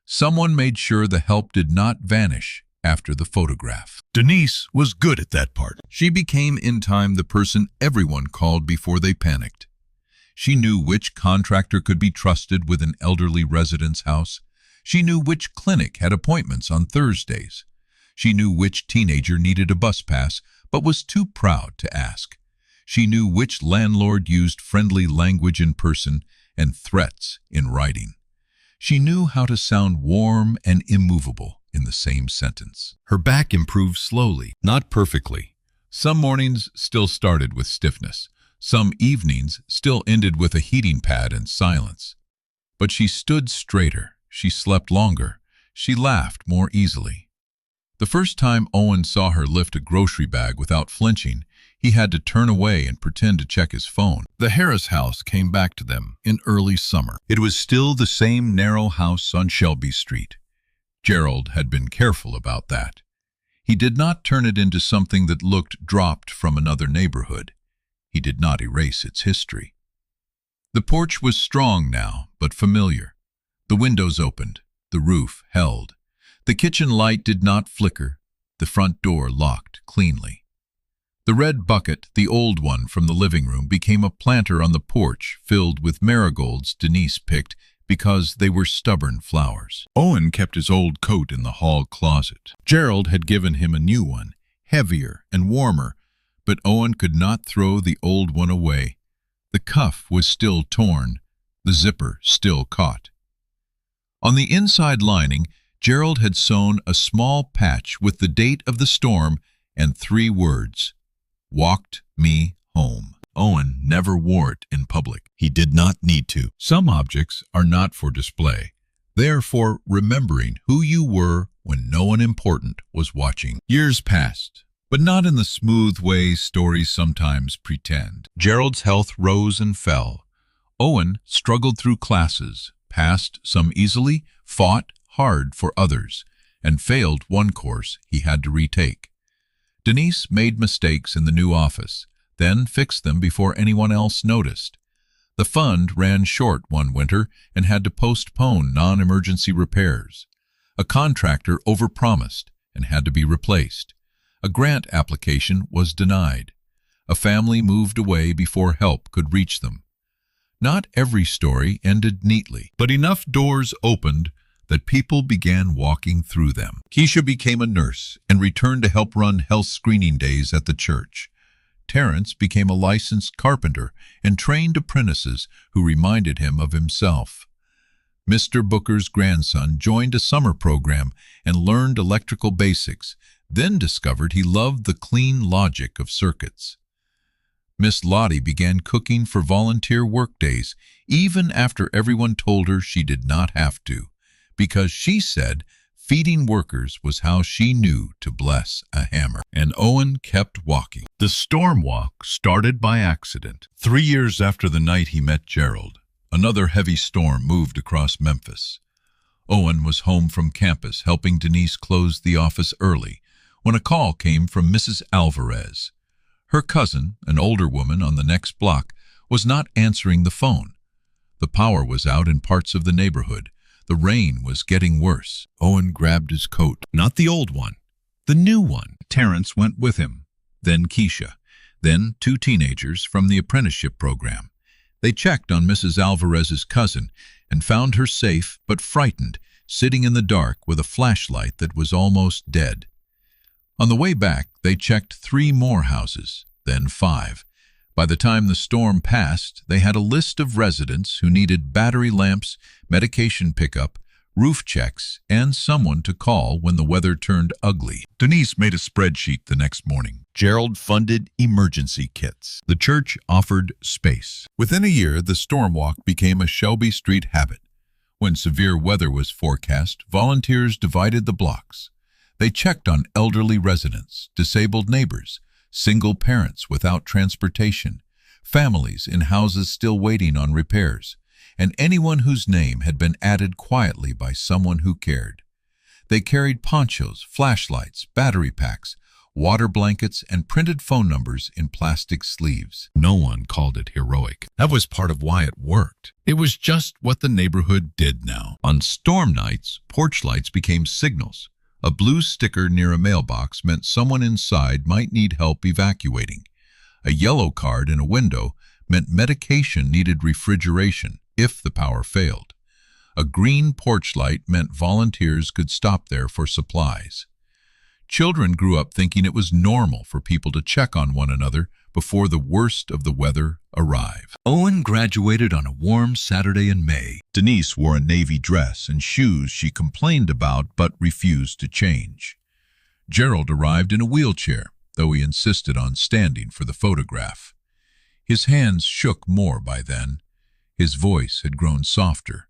Someone made sure the help did not vanish after the photograph. Denise was good at that part. She became in time the person everyone called before they panicked. She knew which contractor could be trusted with an elderly resident's house. She knew which clinic had appointments on Thursdays. She knew which teenager needed a bus pass but was too proud to ask. She knew which landlord used friendly language in person and threats in writing. She knew how to sound warm and immovable in the same sentence. Her back improved slowly, not perfectly. Some mornings still started with stiffness. Some evenings still ended with a heating pad and silence. But she stood straighter, she slept longer, she laughed more easily. The first time Owen saw her lift a grocery bag without flinching, he had to turn away and pretend to check his phone. The Harris house came back to them in early summer. It was still the same narrow house on Shelby Street. Gerald had been careful about that. He did not turn it into something that looked dropped from another neighborhood. He did not erase its history. The porch was strong now, but familiar. The windows opened. The roof held. The kitchen light did not flicker. The front door locked cleanly. The red bucket, the old one from the living room, became a planter on the porch filled with marigolds Denise picked because they were stubborn flowers. Owen kept his old coat in the hall closet. Gerald had given him a new one, heavier and warmer, but Owen could not throw the old one away. The cuff was still torn, the zipper still caught. On the inside lining, Gerald had sewn a small patch with the date of the storm and 3 words, "Walked me home." Owen never wore it in public. He did not need to. Some objects are not for display. They are for remembering who you were when no one important was watching. Years passed, but not in the smooth way stories sometimes pretend. Gerald's health rose and fell. Owen struggled through classes, passed some easily, fought hard for others, and failed one course he had to retake. Denise made mistakes in the new office, then fixed them before anyone else noticed. The fund ran short one winter and had to postpone non-emergency repairs. A contractor overpromised and had to be replaced. A grant application was denied. A family moved away before help could reach them. Not every story ended neatly, but enough doors opened that people began walking through them. Keisha became a nurse and returned to help run health screening days at the church. Terrence became a licensed carpenter and trained apprentices who reminded him of himself. Mr. Booker's grandson joined a summer program and learned electrical basics, then discovered he loved the clean logic of circuits. Miss Lottie began cooking for volunteer workdays, even after everyone told her she did not have to, because she said feeding workers was how she knew to bless a hammer. And Owen kept walking. The storm walk started by accident. 3 years after the night he met Gerald, another heavy storm moved across Memphis. Owen was home from campus helping Denise close the office early when a call came from Mrs. Alvarez. Her cousin, an older woman on the next block, was not answering the phone. The power was out in parts of the neighborhood. The rain was getting worse. Owen grabbed his coat. Not the old one, the new one. Terrence went with him, then Keisha, then 2 teenagers from the apprenticeship program. They checked on Mrs. Alvarez's cousin and found her safe but frightened, sitting in the dark with a flashlight that was almost dead. On the way back, they checked 3 more houses, then 5. By the time the storm passed, they had a list of residents who needed battery lamps, medication pickup, roof checks, and someone to call when the weather turned ugly. Denise made a spreadsheet the next morning. Gerald funded emergency kits. The church offered space. Within a year, the storm walk became a Shelby Street habit. When severe weather was forecast, volunteers divided the blocks. They checked on elderly residents, disabled neighbors, single parents without transportation, families in houses still waiting on repairs, and anyone whose name had been added quietly by someone who cared. They carried ponchos, flashlights, battery packs, water blankets, and printed phone numbers in plastic sleeves. No one called it heroic. That was part of why it worked. It was just what the neighborhood did now. On storm nights, porch lights became signals. A blue sticker near a mailbox meant someone inside might need help evacuating. A yellow card in a window meant medication needed refrigeration if the power failed. A green porch light meant volunteers could stop there for supplies. Children grew up thinking it was normal for people to check on one another before the worst of the weather arrived. Owen graduated on a warm Saturday in May. Denise wore a navy dress and shoes she complained about but refused to change. Gerald arrived in a wheelchair, though he insisted on standing for the photograph. His hands shook more by then. His voice had grown softer.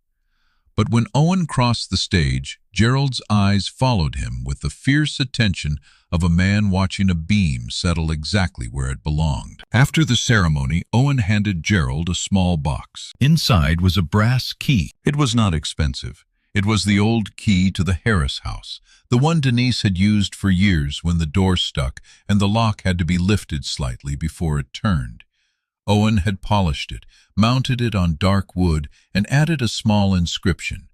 But when Owen crossed the stage, Gerald's eyes followed him with the fierce attention of a man watching a beam settle exactly where it belonged. After the ceremony, Owen handed Gerald a small box. Inside was a brass key. It was not expensive. It was the old key to the Harris house, the one Denise had used for years when the door stuck and the lock had to be lifted slightly before it turned. Owen had polished it, mounted it on dark wood, and added a small inscription.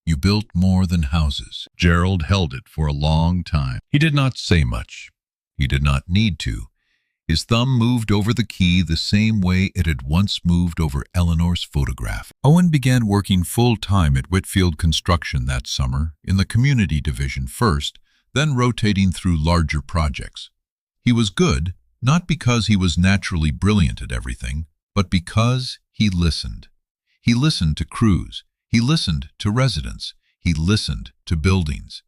"You built more than houses." Gerald held it for a long time. He did not say much. He did not need to. His thumb moved over the key the same way it had once moved over Eleanor's photograph. Owen began working full-time at Whitfield Construction that summer, in the community division first, then rotating through larger projects. He was good, not because he was naturally brilliant at everything, but because he listened. He listened to crews. He listened to residents. He listened to buildings.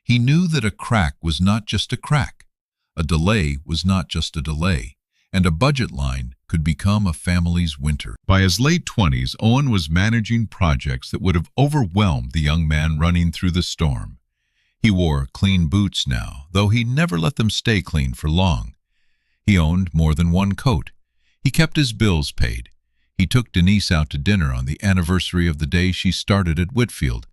He knew that a crack was not just a crack. A delay was not just a delay, and a budget line could become a family's winter. By his late 20s, Owen was managing projects that would have overwhelmed the young man running through the storm. He wore clean boots now, though he never let them stay clean for long. He owned more than one coat. He kept his bills paid. He took Denise out to dinner on the anniversary of the day she started at Whitfield,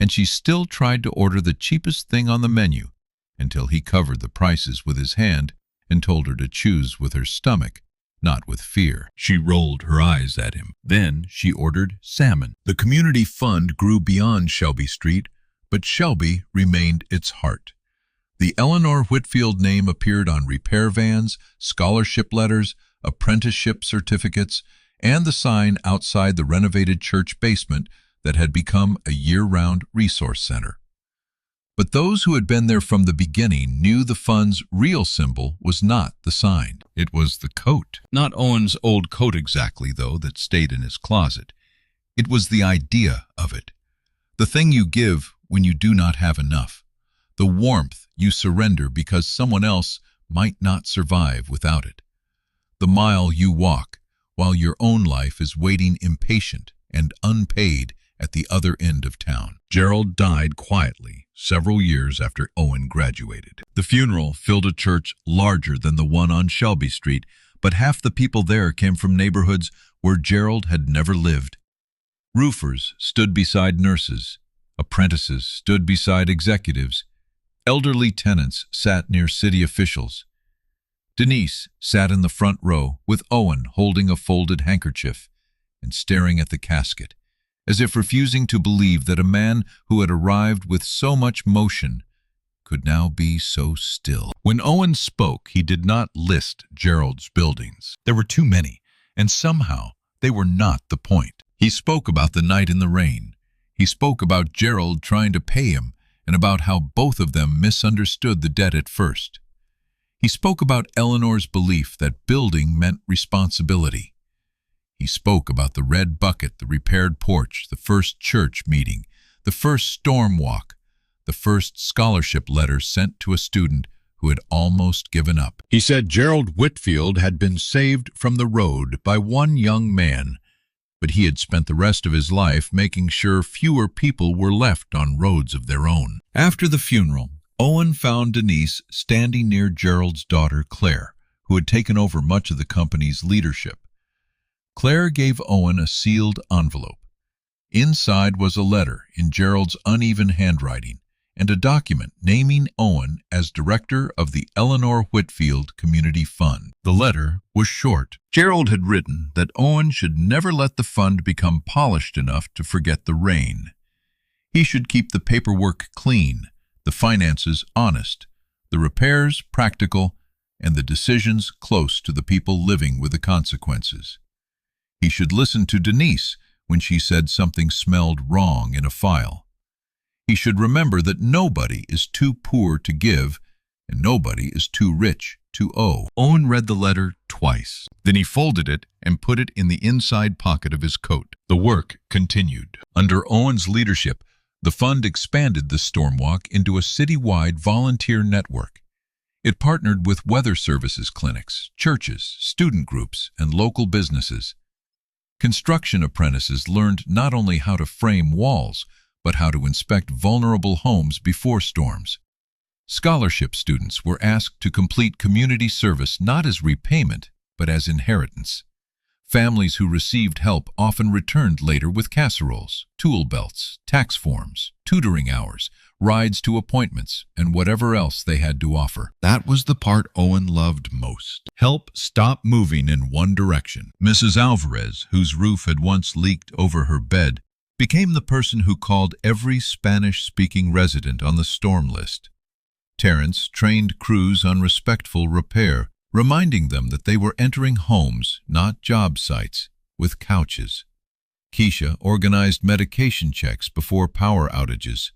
and she still tried to order the cheapest thing on the menu until he covered the prices with his hand and told her to choose with her stomach, not with fear. She rolled her eyes at him. Then she ordered salmon. The community fund grew beyond Shelby Street, but Shelby remained its heart. The Eleanor Whitfield name appeared on repair vans, scholarship letters, apprenticeship certificates, and the sign outside the renovated church basement that had become a year-round resource center. But those who had been there from the beginning knew the fund's real symbol was not the sign. It was the coat. Not Owen's old coat exactly, though, that stayed in his closet. It was the idea of it. The thing you give when you do not have enough. The warmth you surrender because someone else might not survive without it. The mile you walk while your own life is waiting impatient and unpaid at the other end of town. Gerald died quietly several years after Owen graduated. The funeral filled a church larger than the one on Shelby Street, but half the people there came from neighborhoods where Gerald had never lived. Roofers stood beside nurses. Apprentices stood beside executives. Elderly tenants sat near city officials. Denise sat in the front row with Owen holding a folded handkerchief and staring at the casket, as if refusing to believe that a man who had arrived with so much motion could now be so still. When Owen spoke, he did not list Gerald's buildings. There were too many, and somehow they were not the point. He spoke about the night in the rain. He spoke about Gerald trying to pay him and about how both of them misunderstood the debt at first. He spoke about Eleanor's belief that building meant responsibility. He spoke about the red bucket, the repaired porch, the first church meeting, the first storm walk, the first scholarship letter sent to a student who had almost given up. He said Gerald Whitfield had been saved from the road by one young man, but he had spent the rest of his life making sure fewer people were left on roads of their own. After the funeral, Owen found Denise standing near Gerald's daughter, Claire, who had taken over much of the company's leadership. Claire gave Owen a sealed envelope. Inside was a letter in Gerald's uneven handwriting and a document naming Owen as director of the Eleanor Whitfield Community Fund. The letter was short. Gerald had written that Owen should never let the fund become polished enough to forget the rain. He should keep the paperwork clean, the finances honest, the repairs practical, and the decisions close to the people living with the consequences. He should listen to Denise when she said something smelled wrong in a file. He should remember that nobody is too poor to give and nobody is too rich to owe. Owen read the letter twice. Then he folded it and put it in the inside pocket of his coat. The work continued. Under Owen's leadership, the fund expanded the Stormwalk into a citywide volunteer network. It partnered with weather services clinics, churches, student groups, and local businesses. Construction apprentices learned not only how to frame walls, but how to inspect vulnerable homes before storms. Scholarship students were asked to complete community service not as repayment, but as inheritance. Families who received help often returned later with casseroles, tool belts, tax forms, tutoring hours, rides to appointments, and whatever else they had to offer. That was the part Owen loved most. Help stopped moving in one direction. Mrs. Alvarez, whose roof had once leaked over her bed, became the person who called every Spanish-speaking resident on the storm list. Terence trained crews on respectful repair, reminding them that they were entering homes, not job sites, with couches. Keisha organized medication checks before power outages.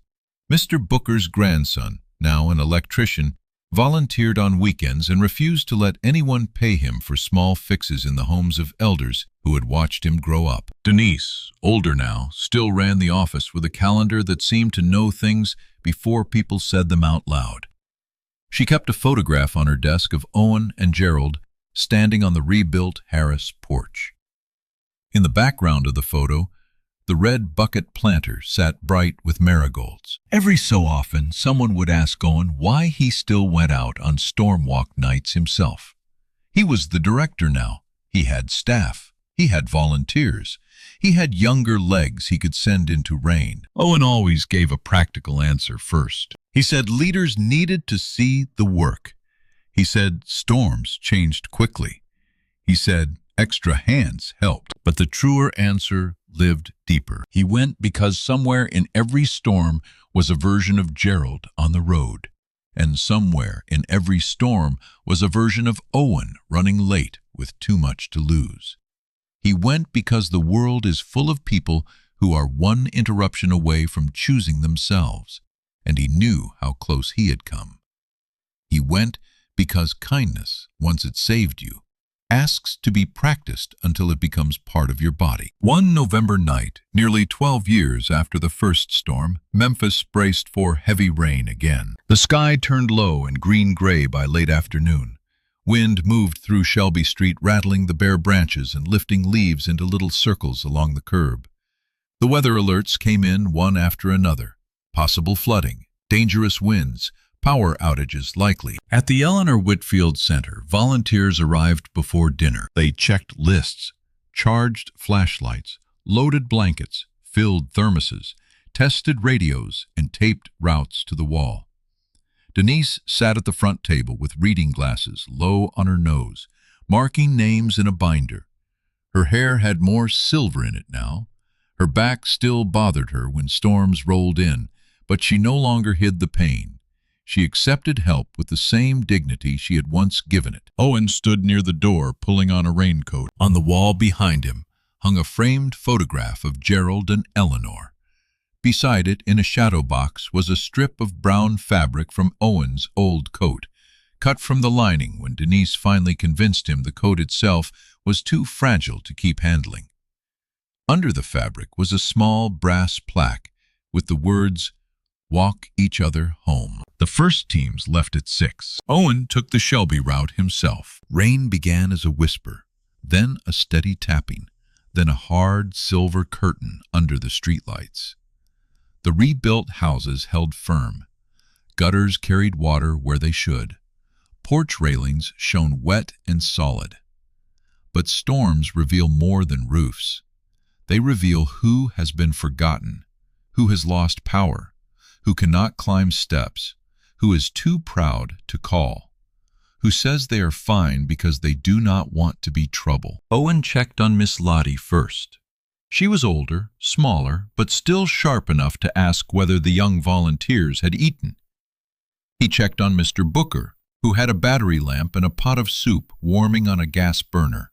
Mr. Booker's grandson, now an electrician, volunteered on weekends and refused to let anyone pay him for small fixes in the homes of elders who had watched him grow up. Denise, older now, still ran the office with a calendar that seemed to know things before people said them out loud. She kept a photograph on her desk of Owen and Gerald standing on the rebuilt Harris porch. In the background of the photo, the red bucket planter sat bright with marigolds. Every so often, someone would ask Owen why he still went out on stormwalk nights himself. He was the director now. He had staff. He had volunteers. He had younger legs he could send into rain. Owen always gave a practical answer first. He said leaders needed to see the work. He said storms changed quickly. He said extra hands helped. But the truer answer lived deeper. He went because somewhere in every storm was a version of Gerald on the road. And somewhere in every storm was a version of Owen running late with too much to lose. He went because the world is full of people who are one interruption away from choosing themselves, and he knew how close he had come. He went because kindness, once it saved you, asks to be practiced until it becomes part of your body. One November night, nearly 12 years after the first storm, Memphis braced for heavy rain again. The sky turned low and green-gray by late afternoon. Wind moved through Shelby Street, rattling the bare branches and lifting leaves into little circles along the curb. The weather alerts came in one after another. Possible flooding, dangerous winds, power outages likely. At the Eleanor Whitfield Center, volunteers arrived before dinner. They checked lists, charged flashlights, loaded blankets, filled thermoses, tested radios, and taped routes to the wall. Denise sat at the front table with reading glasses low on her nose, marking names in a binder. Her hair had more silver in it now. Her back still bothered her when storms rolled in, but she no longer hid the pain. She accepted help with the same dignity she had once given it. Owen stood near the door, pulling on a raincoat. On the wall behind him hung a framed photograph of Gerald and Eleanor. Beside it, in a shadow box, was a strip of brown fabric from Owen's old coat, cut from the lining when Denise finally convinced him the coat itself was too fragile to keep handling. Under the fabric was a small brass plaque with the words, "Walk each other home." The first teams left at 6. Owen took the Shelby route himself. Rain began as a whisper, then a steady tapping, then a hard silver curtain under the streetlights. The rebuilt houses held firm. Gutters carried water where they should. Porch railings shone wet and solid. But storms reveal more than roofs. They reveal who has been forgotten, who has lost power, who cannot climb steps, who is too proud to call, who says they are fine because they do not want to be trouble. Owen checked on Miss Lottie first. She was older, smaller, but still sharp enough to ask whether the young volunteers had eaten. He checked on Mr. Booker, who had a battery lamp and a pot of soup warming on a gas burner.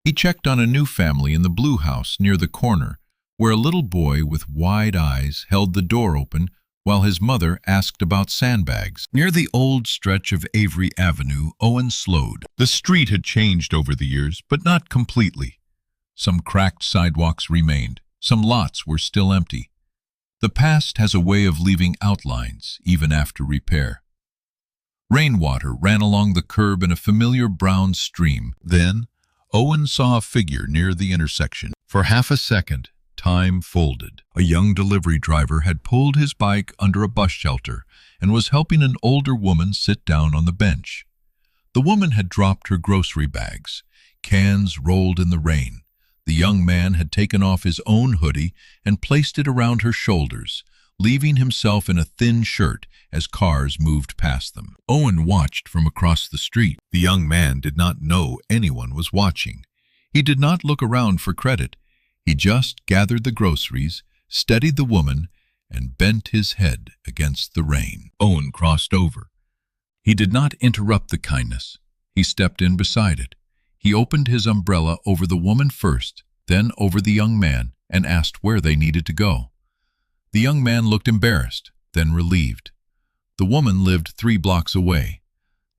He checked on a new family in the blue house near the corner, where a little boy with wide eyes held the door open while his mother asked about sandbags. Near the old stretch of Avery Avenue, Owen slowed. The street had changed over the years, but not completely. Some cracked sidewalks remained. Some lots were still empty. The past has a way of leaving outlines, even after repair. Rainwater ran along the curb in a familiar brown stream. Then, Owen saw a figure near the intersection. For half a second, time folded. A young delivery driver had pulled his bike under a bus shelter and was helping an older woman sit down on the bench. The woman had dropped her grocery bags. Cans rolled in the rain. The young man had taken off his own hoodie and placed it around her shoulders, leaving himself in a thin shirt as cars moved past them. Owen watched from across the street. The young man did not know anyone was watching. He did not look around for credit. He just gathered the groceries, steadied the woman, and bent his head against the rain. Owen crossed over. He did not interrupt the kindness. He stepped in beside it. He opened his umbrella over the woman first, then over the young man, and asked where they needed to go. The young man looked embarrassed, then relieved. The woman lived 3 blocks away.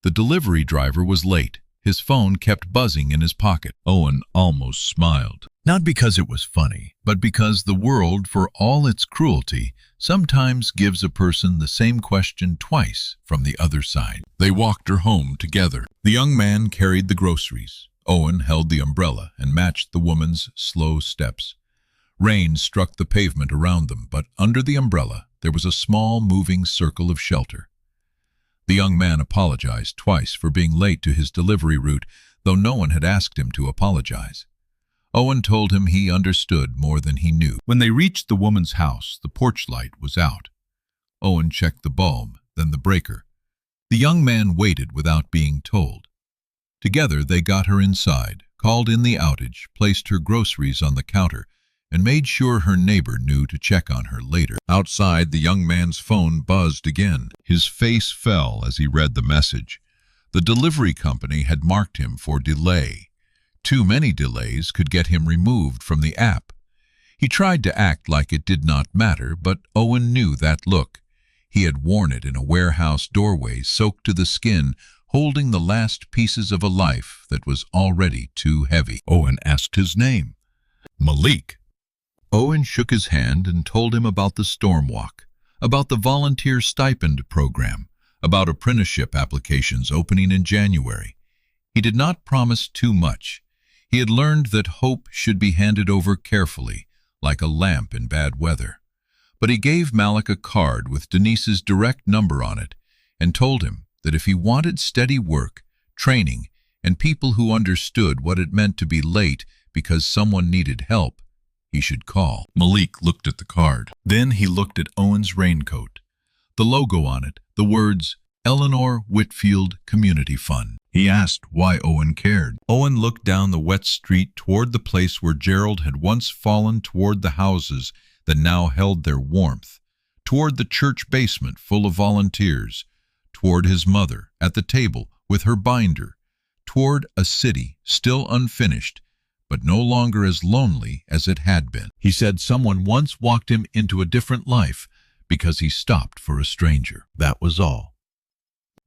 The delivery driver was late. His phone kept buzzing in his pocket. Owen almost smiled. Not because it was funny, but because the world, for all its cruelty, sometimes gives a person the same question twice from the other side. They walked her home together. The young man carried the groceries. Owen held the umbrella and matched the woman's slow steps. Rain struck the pavement around them, but under the umbrella there was a small moving circle of shelter. The young man apologized twice for being late to his delivery route, though no one had asked him to apologize. Owen told him he understood more than he knew. When they reached the woman's house, the porch light was out. Owen checked the bulb, then the breaker. The young man waited without being told. Together they got her inside, called in the outage, placed her groceries on the counter, and made sure her neighbor knew to check on her later. Outside, the young man's phone buzzed again. His face fell as he read the message. The delivery company had marked him for delay. Too many delays could get him removed from the app. He tried to act like it did not matter, but Owen knew that look. He had worn it in a warehouse doorway, soaked to the skin, holding the last pieces of a life that was already too heavy. Owen asked his name. Malik. Owen shook his hand and told him about the storm walk, about the volunteer stipend program, about apprenticeship applications opening in January. He did not promise too much. He had learned that hope should be handed over carefully, like a lamp in bad weather. But he gave Malik a card with Denise's direct number on it and told him that if he wanted steady work, training, and people who understood what it meant to be late because someone needed help, he should call. Malik looked at the card. Then he looked at Owen's raincoat. The logo on it, the words, Eleanor Whitfield Community Fund. He asked why Owen cared. Owen looked down the wet street toward the place where Gerald had once fallen, toward the houses that now held their warmth, toward the church basement full of volunteers, toward his mother at the table with her binder, toward a city still unfinished, but no longer as lonely as it had been. He said someone once walked him into a different life because he stopped for a stranger. That was all.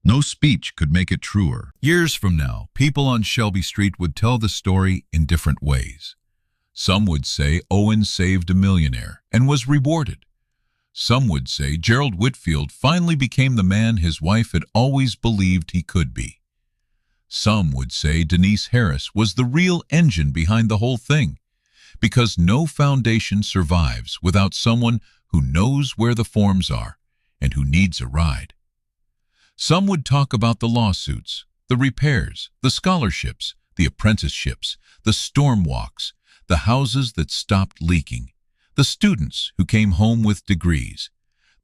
No speech could make it truer. Years from now, people on Shelby Street would tell the story in different ways. Some would say Owen saved a millionaire and was rewarded. Some would say Gerald Whitfield finally became the man his wife had always believed he could be. Some would say Denise Harris was the real engine behind the whole thing, because no foundation survives without someone who knows where the forms are and who needs a ride. Some would talk about the lawsuits, the repairs, the scholarships, the apprenticeships, the storm walks, the houses that stopped leaking, the students who came home with degrees,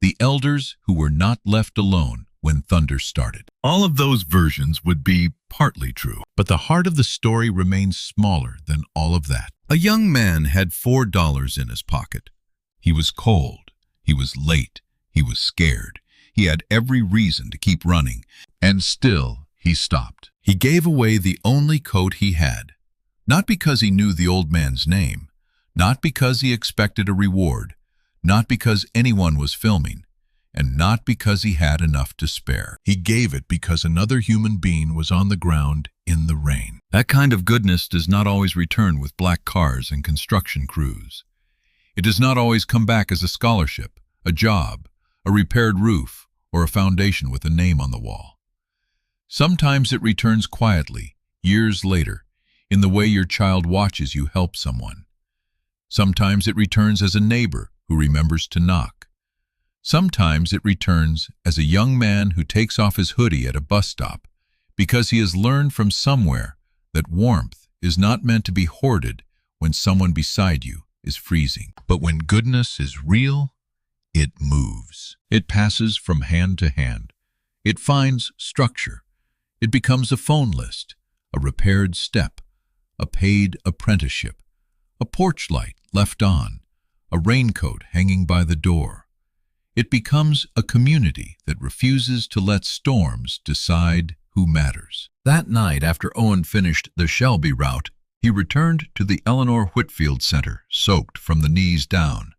the elders who were not left alone when thunder started. All of those versions would be partly true, but the heart of the story remains smaller than all of that. A young man had $4 in his pocket. He was cold. He was late. He was scared. He had every reason to keep running, and still he stopped. He gave away the only coat he had, not because he knew the old man's name, not because he expected a reward, not because anyone was filming. and not because he had enough to spare. He gave it because another human being was on the ground in the rain. That kind of goodness does not always return with black cars and construction crews. It does not always come back as a scholarship, a job, a repaired roof, or a foundation with a name on the wall. Sometimes it returns quietly, years later, in the way your child watches you help someone. Sometimes it returns as a neighbor who remembers to knock. Sometimes it returns as a young man who takes off his hoodie at a bus stop because he has learned from somewhere that warmth is not meant to be hoarded when someone beside you is freezing. But when goodness is real, it moves. It passes from hand to hand. It finds structure. It becomes a phone list, a repaired step, a paid apprenticeship, a porch light left on, a raincoat hanging by the door. It becomes a community that refuses to let storms decide who matters. That night, after Owen finished the Shelby route, he returned to the Eleanor Whitfield Center, soaked from the knees down.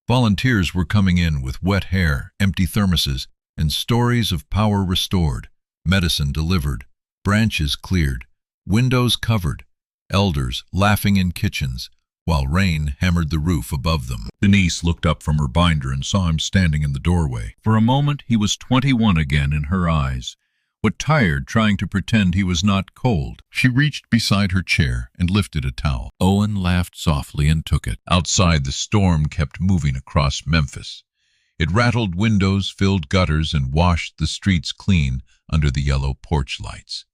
Volunteers were coming in with wet hair, empty thermoses, and stories of power restored, medicine delivered, branches cleared, windows covered, elders laughing in kitchens, while rain hammered the roof above them. Denise looked up from her binder and saw him standing in the doorway. For a moment he was 21 again in her eyes, but tired trying to pretend he was not cold. She reached beside her chair and lifted a towel. Owen laughed softly and took it. Outside, the storm kept moving across Memphis. It rattled windows, filled gutters, and washed the streets clean under the yellow porch lights.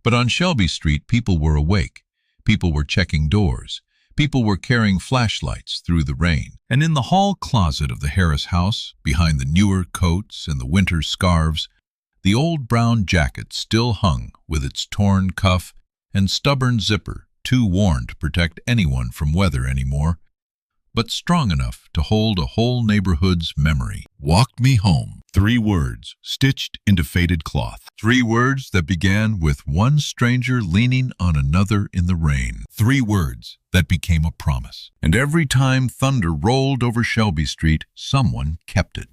But on Shelby Street, people were awake. People were checking doors. People were carrying flashlights through the rain. And in the hall closet of the Harris house, behind the newer coats and the winter scarves, the old brown jacket still hung with its torn cuff and stubborn zipper, too worn to protect anyone from weather anymore, but strong enough to hold a whole neighborhood's memory. Walked me home. 3 words stitched into faded cloth. 3 words that began with one stranger leaning on another in the rain. 3 words that became a promise. And every time thunder rolled over Shelby Street, someone kept it.